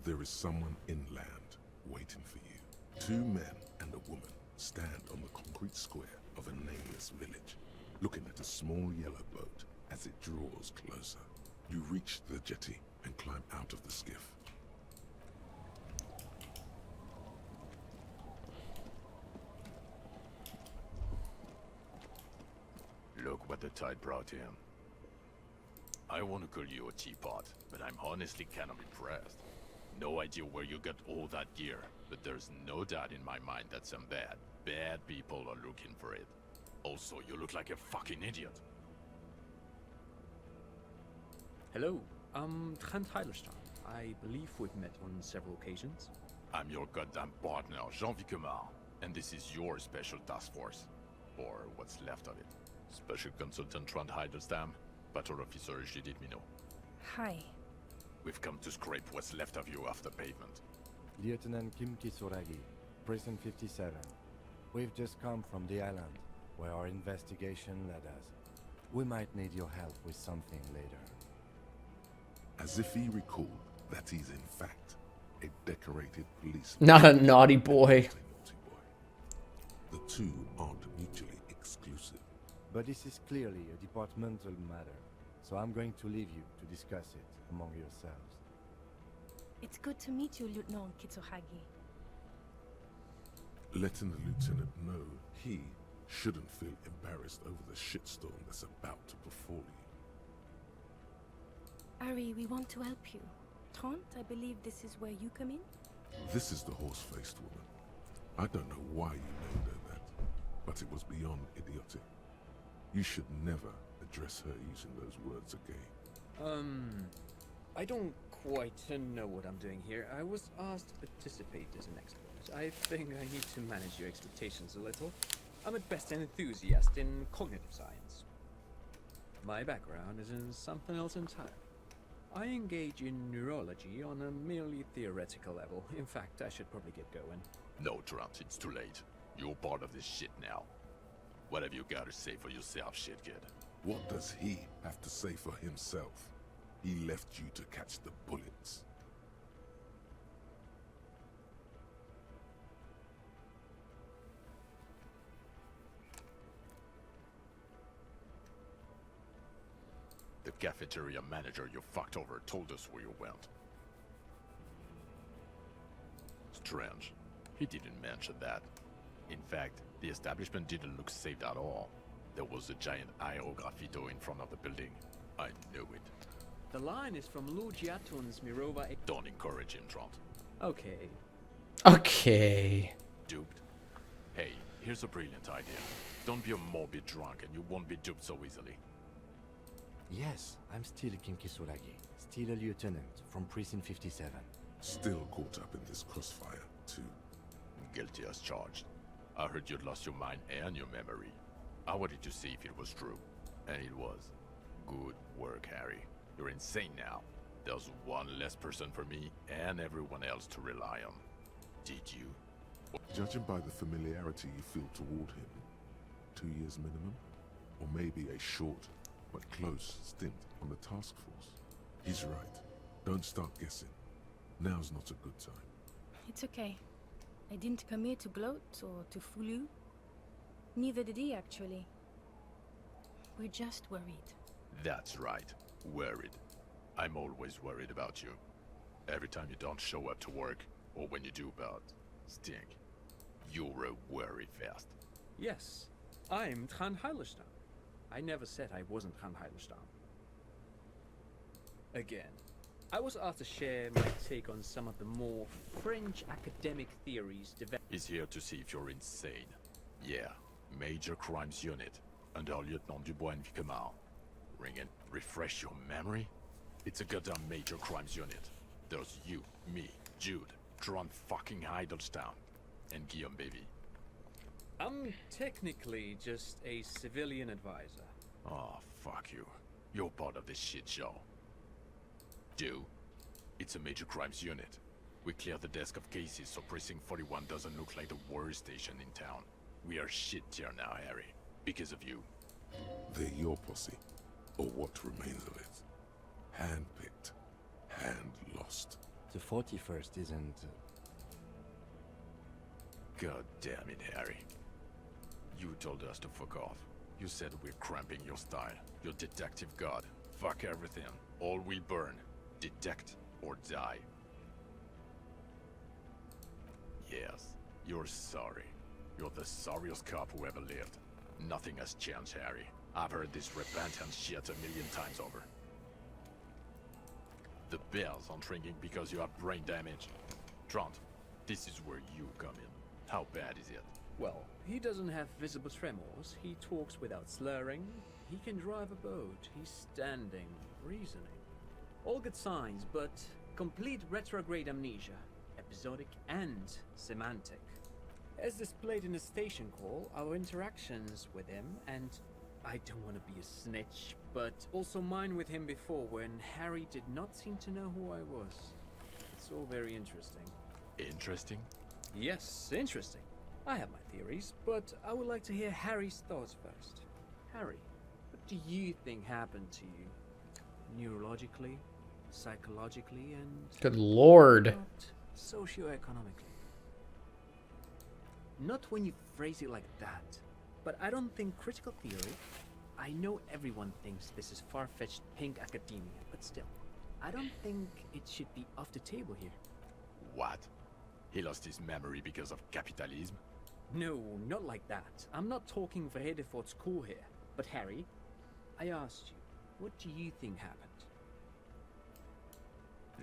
there is someone inland waiting for you. Two men and a woman stand on the concrete square of a nameless village, looking at a small yellow boat as it draws closer. You reach the jetty and climb out of the skiff. Look what the tide brought him. I want to call you a teapot, but I'm honestly kind of impressed. No idea where you got all that gear, but there's no doubt in my mind that some bad people are looking for it. Also, you look like a fucking idiot. Hello, Trent Heilerstein. I believe we've met on several occasions. I'm your goddamn partner, Jean-Vic Quemar, and this is your special task force. Or what's left of it. Special Consultant Trent Heilerstam, Battle Officer Judith Minot. Hi. We've come to scrape what's left of you after pavement. Lieutenant Kim Kisuragi, Prison 57. We've just come from the island, where our investigation led us. We might need your help with something later. As if he recalled that he's in fact a decorated policeman. Not a naughty boy. The two aren't mutually exclusive. But this is clearly a departmental matter, so I'm going to leave you to discuss it among yourselves. It's good to meet you, Lieutenant Kitsuhagi. Letting the lieutenant know he shouldn't feel embarrassed over the shitstorm that's about to befall you. Ari, we want to help you. Trent, I believe this is where you come in? This is the horse-faced woman. I don't know why you named her that, but it was beyond idiotic. You should never address her using those words again. I don't quite know what I'm doing here. I was asked to participate as an expert. I think I need to manage your expectations a little. I'm at best an enthusiast in cognitive science. My background is in something else entirely. I engage in neurology on a merely theoretical level. In fact, I should probably get going. No, Trent, it's too late. You're part of this shit now. What have you got to say for yourself, shit kid? What does he have to say for himself? He left you to catch the bullets. The cafeteria manager you fucked over told us where you went. Strange. He didn't mention that. In fact, the establishment didn't look safe at all. There was a giant aerograffito in front of the building. I knew it. The line is from Lugiatun's Mirova. Don't encourage him, Trent. Okay. Okay. Duped? Hey, here's a brilliant idea. Don't be a morbid drunk and you won't be duped so easily. Yes, I'm still Kim Kisuragi. Still a lieutenant from Prison 57. Still caught up in this crossfire, too. Guilty as charged. I heard you'd lost your mind and your memory. I wanted to see if it was true. And it was. Good work, Harry. You're insane now. There's one less person for me and everyone else to rely on. Did you? Judging by the familiarity you feel toward him, 2 years minimum? Or maybe a short but close stint on the task force. He's right. Don't start guessing. Now's not a good time. It's okay. I didn't come here to gloat or to fool you. Neither did he, actually. We're just worried. That's right. Worried. I'm always worried about you. Every time you don't show up to work, or when you do but stink. You're a worry fest. Yes, I'm Tran Heilerstam. I never said I wasn't Tran Heilerstam. Again, I was asked to share my take on some of the more French academic theories developed. He's here to see if you're insane. Yeah, Major Crimes Unit, under Lieutenant Dubois and Vicomar. Ring and refresh your memory? It's a goddamn Major Crimes Unit. There's you, me, Jude, Tron fucking Heidelstown, and Guillaume Baby. I'm technically just a civilian advisor. Oh, fuck you. You're part of this shit show. Do? It's a Major Crimes Unit. We cleared the desk of cases so Precinct 41 doesn't look like the worst station in town. We are shit tier now, Harry. Because of you. They're your posse, or what remains of it. Hand-picked, hand-lost. The 41st isn't... God damn it, Harry. You told us to fuck off. You said we're cramping your style. Your detective god. Fuck everything. All will burn. Detect or die. Yes, you're sorry. You're the sorriest cop who ever lived. Nothing has changed, Harry. I've heard this repentance shit a million times over. The bells aren't ringing because you have brain damage. Trant, this is where you come in. How bad is it? Well, he doesn't have visible tremors, he talks without slurring, he can drive a boat, he's standing, reasoning. All good signs, but complete retrograde amnesia, episodic and semantic. As displayed in the station call, our interactions with him, and I don't want to be a snitch, but also mine with him before when Harry did not seem to know who I was. It's all very interesting. Interesting? Yes, interesting. I have my theories, but I would like to hear Harry's thoughts first. Harry, what do you think happened to you? Neurologically, psychologically, and... Good lord. Not socioeconomically. Not when you phrase it like that, but I don't think critical theory... I know everyone thinks this is far-fetched pink academia, but still, I don't think it should be off the table here. What? He lost his memory because of capitalism? No, not like that. I'm not talking for Hedefort's cool here. But Harry, I asked you, what do you think happened?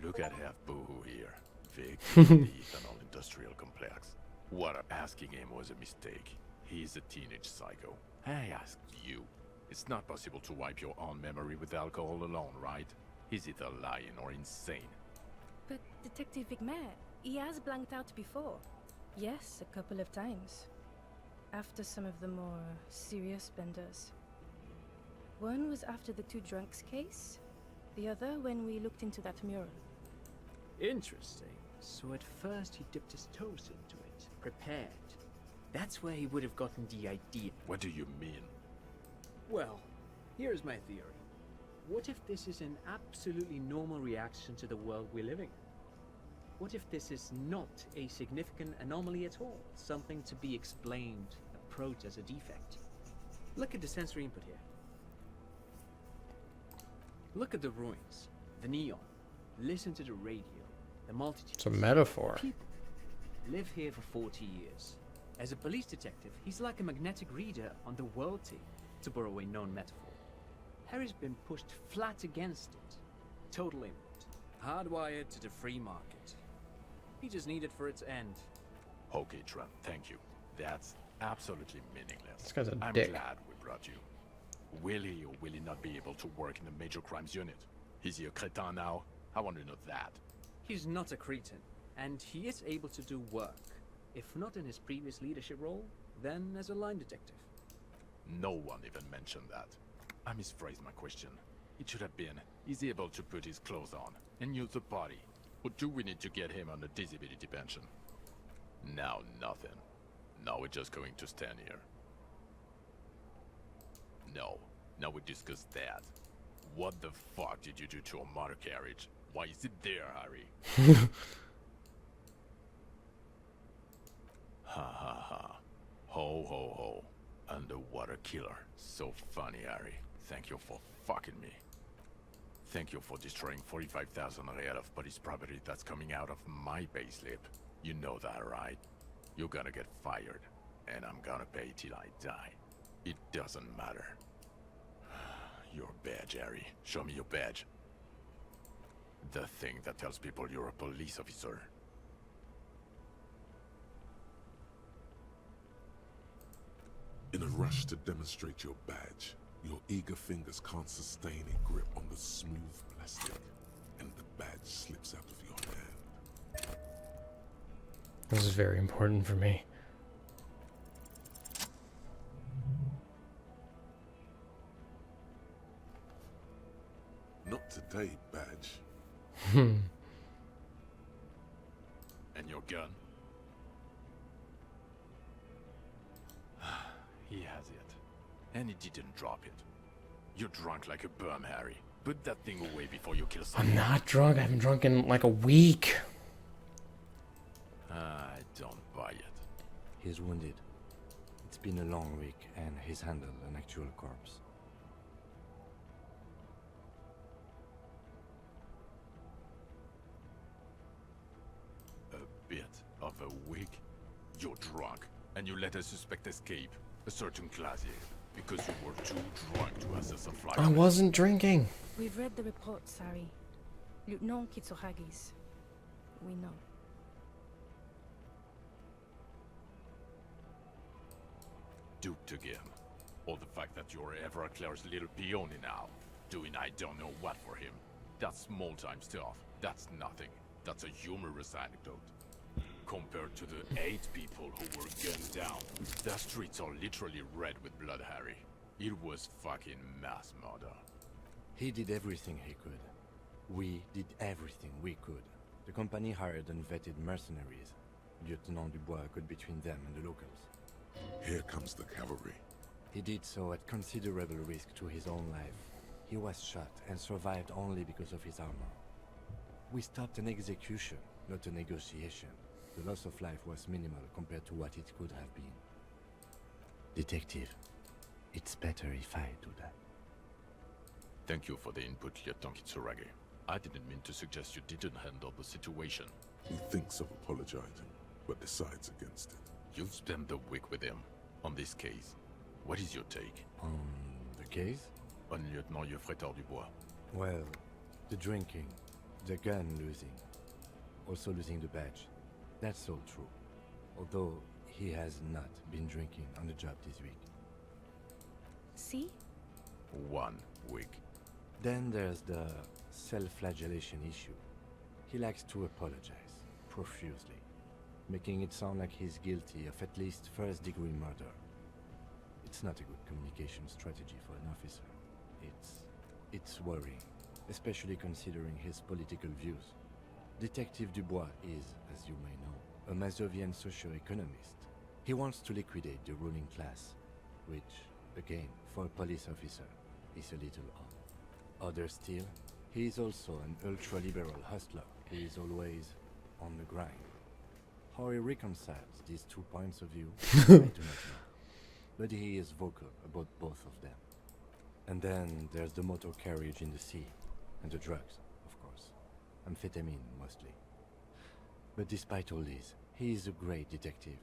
Look at half boohoo here. Vic, the ethanol industrial complex. What asking him was a mistake. He's a teenage psycho. I asked you. It's not possible to wipe your own memory with alcohol alone, right? He's either lying or insane. But Detective Vigmer, he has blanked out before. Yes, a couple of times. After some of the more serious benders. One was after the two drunks case. The other when we looked into that mural. Interesting. So at first he dipped his toes into it, prepared. That's where he would have gotten the idea. What do you mean? Well, here's my theory. What if this is an absolutely normal reaction to the world we're living in? What if this is not a significant anomaly at all? Something to be explained, approached as a defect? Look at the sensory input here. Look at the ruins, the neon. Listen to the radio, the multitudes. It's a metaphor. People live here for 40 years. As a police detective, he's like a magnetic reader on the world tape, to borrow a known metaphor. Harry's been pushed flat against it. Total input. Hardwired to the free market. He just needed for its end. Okay, Trent, thank you. That's absolutely meaningless. This guy's a I'm dick. glad we brought you. Will he or will he not be able to work in the Major Crimes Unit? Is he a cretin now? I want to know that. He's not a cretin, and he is able to do work. If not in his previous leadership role, then as a line detective. No one even mentioned that. I misphrased my question. It should have been, is he able to put his clothes on and use the body? Or do we need to get him on a disability pension? Now nothing. Now we're just going to stand here. No, now we discuss that. What the fuck did you do to a motor carriage? Why is it there, Harry? Ha ha ha. Ho ho ho. Underwater killer. So funny, Harry. Thank you for fucking me. Thank you for destroying 45,000 real of police property that's coming out of my payslip. You know that, right? You're gonna get fired, and I'm gonna pay till I die. It doesn't matter. Your badge, Harry. Show me your badge. The thing that tells people you're a police officer. In a rush to demonstrate your badge, your eager fingers can't sustain a grip on the smooth plastic, and the badge slips out of your hand. This is very important for me. Not today, badge. Hmm. And your gun? He has it. And he didn't drop it. You're drunk like a bum, Harry. Put that thing away before you kill someone. I'm not drunk. I haven't drunk in like a week. I don't buy it. He's wounded. It's been a long week, and he's handled an actual corpse. A bit of a week? You're drunk, and you let a suspect escape. A certain class here, because you were too drunk to assess a flight. I wasn't drinking. We've read the report, Sari. Lieutenant Kitsuragis. We know. Duped again. Or the fact that you're Everclear's little peony now. Doing I don't know what for him. That's small-time stuff. That's nothing. That's a humorous anecdote. Compared to the 8 people who were gunned down, the streets are literally red with blood, Harry. It was fucking mass murder. He did everything he could. We did everything we could. The company hired and vetted mercenaries. Lieutenant Dubois got between them and the locals. Here comes the cavalry. He did so at considerable risk to his own life. He was shot and survived only because of his armor. We stopped an execution, not a negotiation. The loss of life was minimal compared to what it could have been. Detective, it's better if I do that. Thank you for the input, Lieutenant Kitsuragi. I didn't mean to suggest you didn't handle the situation. He thinks of apologizing, but decides against it. You've spent the week with him on this case. What is your take? On the case? On Lieutenant Geoffrey Dubois. Well, the drinking, the gun losing, also losing the badge. That's all true. Although he has not been drinking on the job this week. See? 1 week. Then there's the self-flagellation issue. He likes to apologize, profusely, making it sound like he's guilty of at least first-degree murder. It's not a good communication strategy for an officer. It's worrying, especially considering his political views. Detective Dubois is, as you may know, a Mazovian socio-economist. He wants to liquidate the ruling class, which, again, for a police officer, is a little odd. Other still, he is also an ultra-liberal hustler who is always on the grind. How he reconciles these 2 points of view, I do not know. But he is vocal about both of them. And then there's the motor carriage in the sea, and the drugs, of course. Amphetamine, mostly. But despite all this, he is a great detective.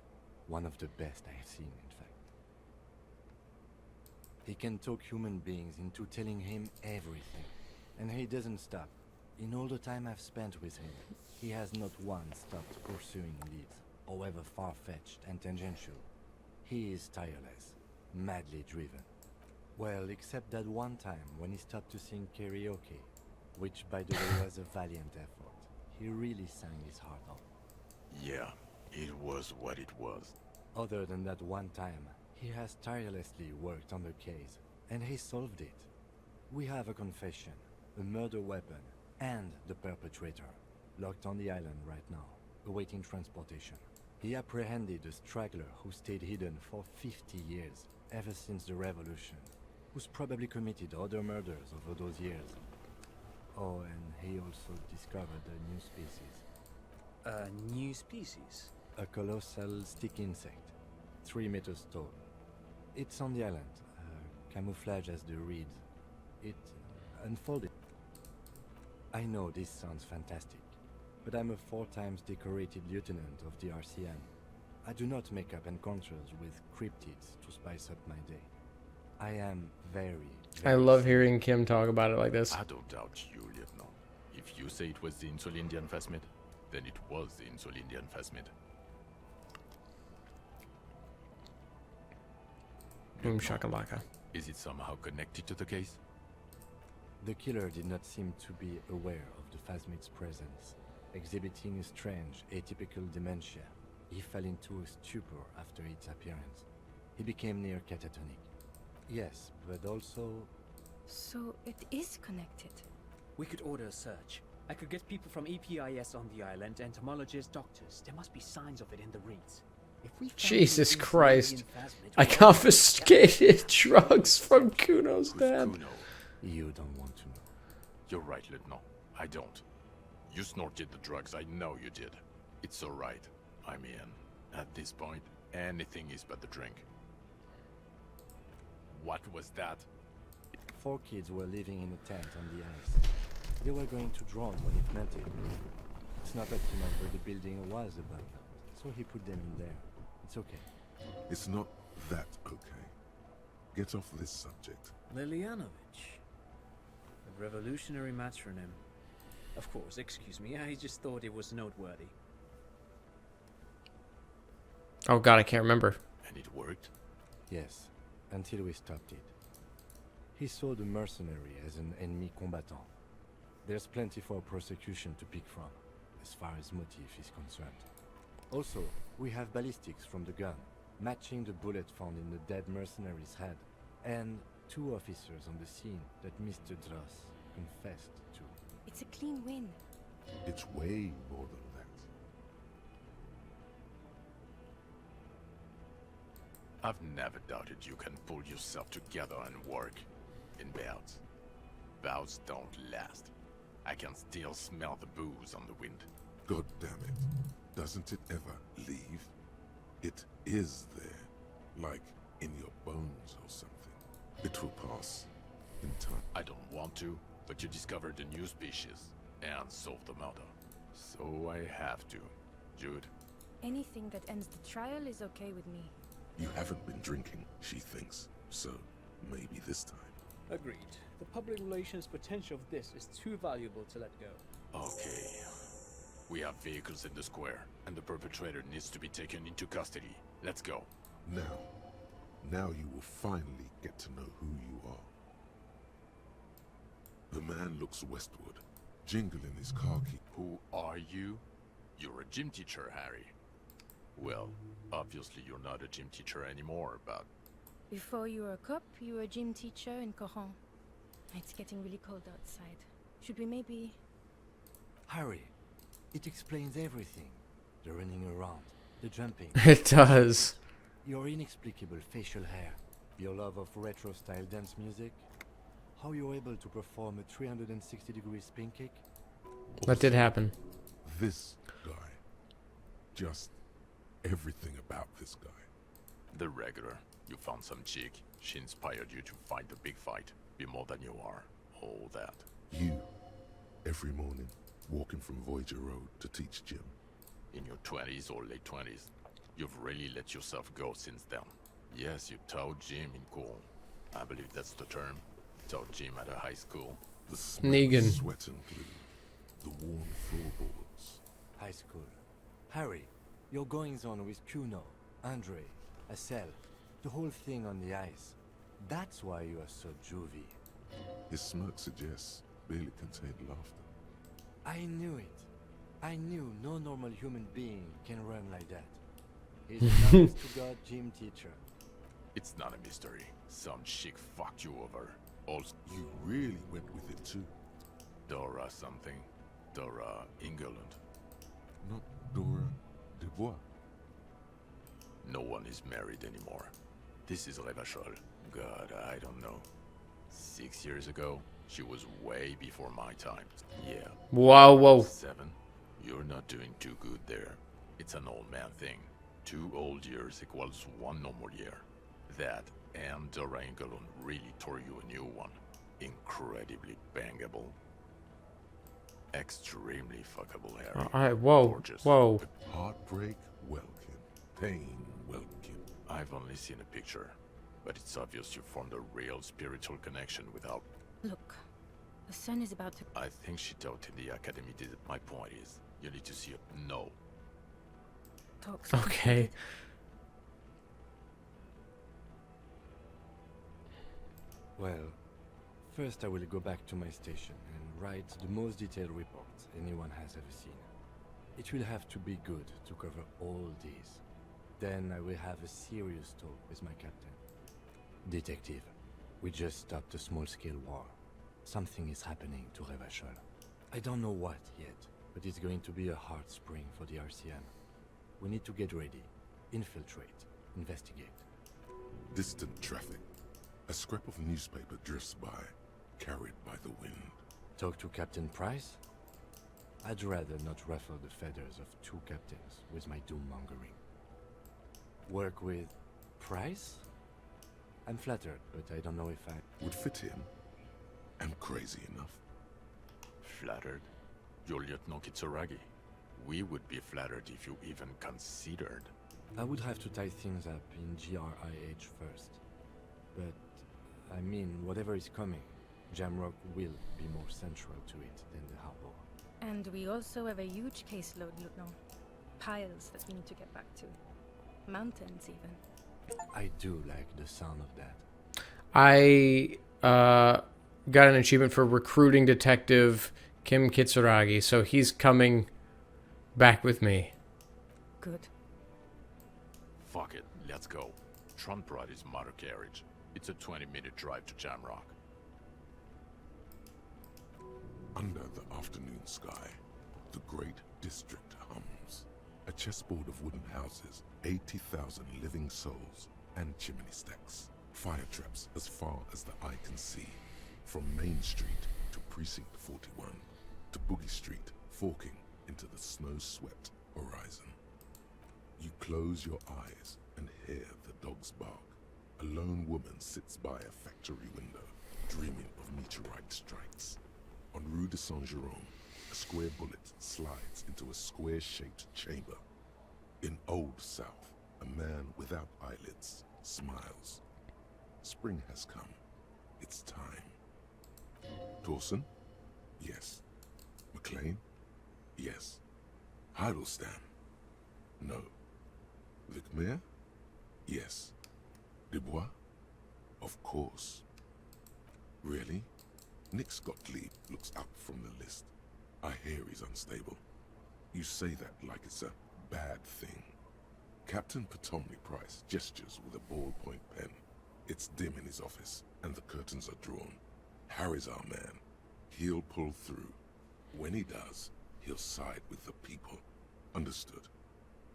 One of the best I have seen, in fact. He can talk human beings into telling him everything. And he doesn't stop. In all the time I've spent with him, he has not once stopped pursuing leads, however far-fetched and tangential. He is tireless, madly driven. Well, except that one time when he stopped to sing karaoke, which by the way was a valiant effort. He really sang his heart out. Yeah, it was what it was. Other than that one time, he has tirelessly worked on the case, and he solved it. We have a confession, a murder weapon, and the perpetrator, locked on the island right now, awaiting transportation. He apprehended a straggler who stayed hidden for 50 years, ever since the revolution, who's probably committed other murders over those years. Oh, and he also discovered a new species. A new species? A colossal stick insect, 3 meters tall. It's on the island, camouflage as the reeds. It unfolded. I know this sounds fantastic, but I'm a 4 times decorated lieutenant of the RCM. I do not make up encounters with cryptids to spice up my day. I am very I love hearing Kim talk about it like this. I don't doubt you, Lieutenant. If you say it was the Insulindian phasmid, then it was the Insulindian phasmid. Boom shakalaka. Is it somehow connected to the case? The killer did not seem to be aware of the phasmid's presence, exhibiting a strange, atypical dementia. He fell into a stupor after its appearance. He became near catatonic. Yes, but also... So it is connected. We could order a search. I could get people from EPIS on the island, entomologists, doctors. There must be signs of it in the reeds. If we found Jesus the Christ. Insulindian phasmid, I confiscated drugs from Kuno's dad. Kuno? You don't want to know. You're right, Lieutenant. I don't. You snorted the drugs, I know you did. It's alright. I'm in. At this point, anything is but the drink. What was that? 4 kids were living in a tent on the ice. They were going to drown when it melted. It's not optimal where the building was above, so he put them in there. It's okay. It's not that okay. Get off this subject. Lilianovich. A revolutionary matronym. Of course, excuse me, I just thought it was noteworthy. Oh god, I can't remember. And it worked? Yes, until we stopped it. He saw the mercenary as an ennemi combattant. There's plenty for prosecution to pick from, as far as motive is concerned. Also, we have ballistics from the gun, matching the bullet found in the dead mercenary's head, and 2 officers on the scene that Mr. Dross confessed to. It's a clean win. It's way more than that. I've never doubted you can pull yourself together and work in bouts. Bouts don't last. I can still smell the booze on the wind. God damn it. Doesn't it ever leave? It is there. Like in your bones or something. It will pass in time. I don't want to, but you discovered a new species and solved the murder. So I have to. Jude? Anything that ends the trial is okay with me. You haven't been drinking, she thinks. So, maybe this time. Agreed. The public relations potential of this is too valuable to let go. Okay. We have vehicles in the square, and the perpetrator needs to be taken into custody. Let's go. Now you will finally get to know who you are. The man looks westward, jingling his car key. Who are you? You're a gym teacher, Harry. Well, obviously you're not a gym teacher anymore, but... Before you were a cop, you were a gym teacher in Coron. It's getting really cold outside. Should we maybe... Harry, it explains everything. The running around, the jumping. It does. Your inexplicable facial hair, your love of retro-style dance music, how you're able to perform a 360-degree spin kick. That did happen. This guy. Just everything about this guy. The regular. You found some chick. She inspired you to fight the big fight. Be more than you are. All that. You, every morning, walking from Voyager Road to teach gym. In your 20s or late 20s. You've really let yourself go since then. Yes, you taught gym in Cool. I believe that's the term. Taught gym at a high school. The smell Negan. of sweat and glue. The warm floorboards. High school. Harry, your goings-on with Kuno, Andre, Acel, the whole thing on the ice. That's why you are so juvie. His smirk suggests barely contained laughter. I knew it. I knew no normal human being can run like that. He's an honest-to-God gym teacher. It's not a mystery. Some chick fucked you over. Also, You really went with it too. Dora something. Dora England. Not Dora Dubois. No one is married anymore. This is Revachol. God, I don't know. 6 years ago, she was way before my time. Yeah. Whoa, whoa. 7. You're not doing too good there. It's an old man thing. 2 old years equals 1 normal year. That and Dora England really tore you a new one. Incredibly bangable. Extremely fuckable, Harry. Whoa, Gorgeous. whoa. Heartbreak, welcome. Pain, welcome. I've only seen a picture, but it's obvious you formed a real spiritual connection without... Look, the sun is about to... I think she taught in the academy did it. My point is, you need to see it. No. Talks. Okay. Well, first I will go back to my station and write the most detailed report anyone has ever seen. It will have to be good to cover all these. Then I will have a serious talk with my captain. Detective, we just stopped a small-scale war. Something is happening to Revachol. I don't know what yet, but it's going to be a hard spring for the RCM. We need to get ready, infiltrate, investigate. Distant traffic. A scrap of newspaper drifts by, carried by the wind. Talk to Captain Price? I'd rather not ruffle the feathers of 2 captains with my doom-mongering. Work with Price? I'm flattered, but I don't know if I... Would fit him. I'm crazy enough. Flattered? You're Lieutenant Kitsuragi. We would be flattered if you even considered. I would have to tie things up in GRIH first. But, I mean, whatever is coming, Jamrock will be more central to it than the harbor. And we also have a huge caseload, Lieutenant. Piles that we need to get back to. Mountains, even. I do like the sound of that. I got an achievement for recruiting detective Kim Kitsuragi, so he's coming back with me. Good. Fuck it, let's go. Trump brought his motor carriage. It's a 20-minute drive to Jamrock. Under the afternoon sky, the great district hums. A chessboard of wooden houses, 80,000 living souls, and chimney stacks. Fire traps as far as the eye can see. From Main Street to Precinct 41, to Boogie Street, forking into the snow-swept horizon. You close your eyes and hear the dogs bark. A lone woman sits by a factory window, dreaming of meteorite strikes. On Rue de Saint-Jérôme, a square bullet slides into a square-shaped chamber. In Old South, a man without eyelids smiles. Spring has come. It's time. Dawson? Yes. McLean? Yes. Heidelstein? No. Vicmere? Yes. Dubois? Of course. Really? Nick Gottlieb looks up from the list. I hear he's unstable. You say that like it's a bad thing. Captain Ptolemy Price gestures with a ballpoint pen. It's dim in his office, and the curtains are drawn. Harry's our man. He'll pull through. When he does, he'll side with the people. Understood.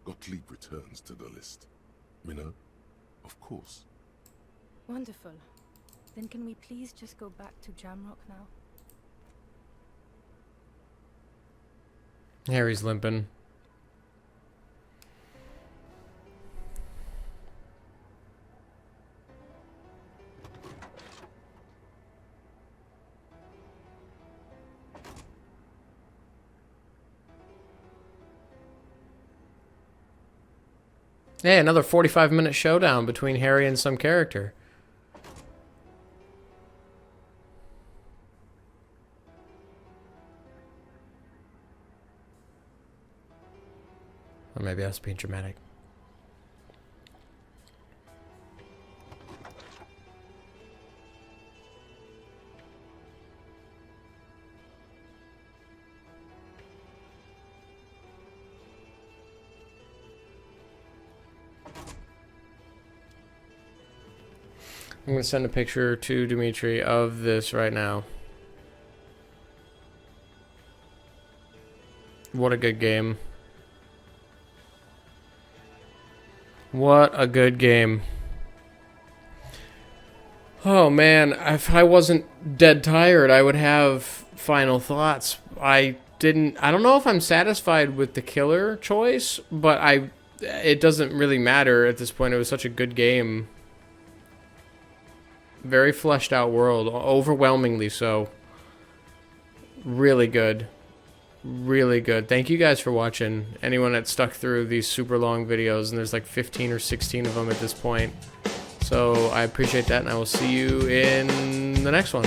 Gottlieb returns to the list. Minnow? Of course. Wonderful. Then can we please just go back to Jamrock now? Harry's limping. Hey, another 45-minute showdown between Harry and some character. Or maybe I was being dramatic. I'm going to send a picture to Dimitri of this right now. What a good game. What a good game. Oh man, if I wasn't dead tired, I would have final thoughts. I don't know if I'm satisfied with the killer choice, but it doesn't really matter at this point. It was such a good game. Very fleshed out world, overwhelmingly so. Really good. Really good. Thank you guys for watching. Anyone that stuck through these super long videos, and there's like 15 or 16 of them at this point. So I appreciate that, and I will see you in the next one.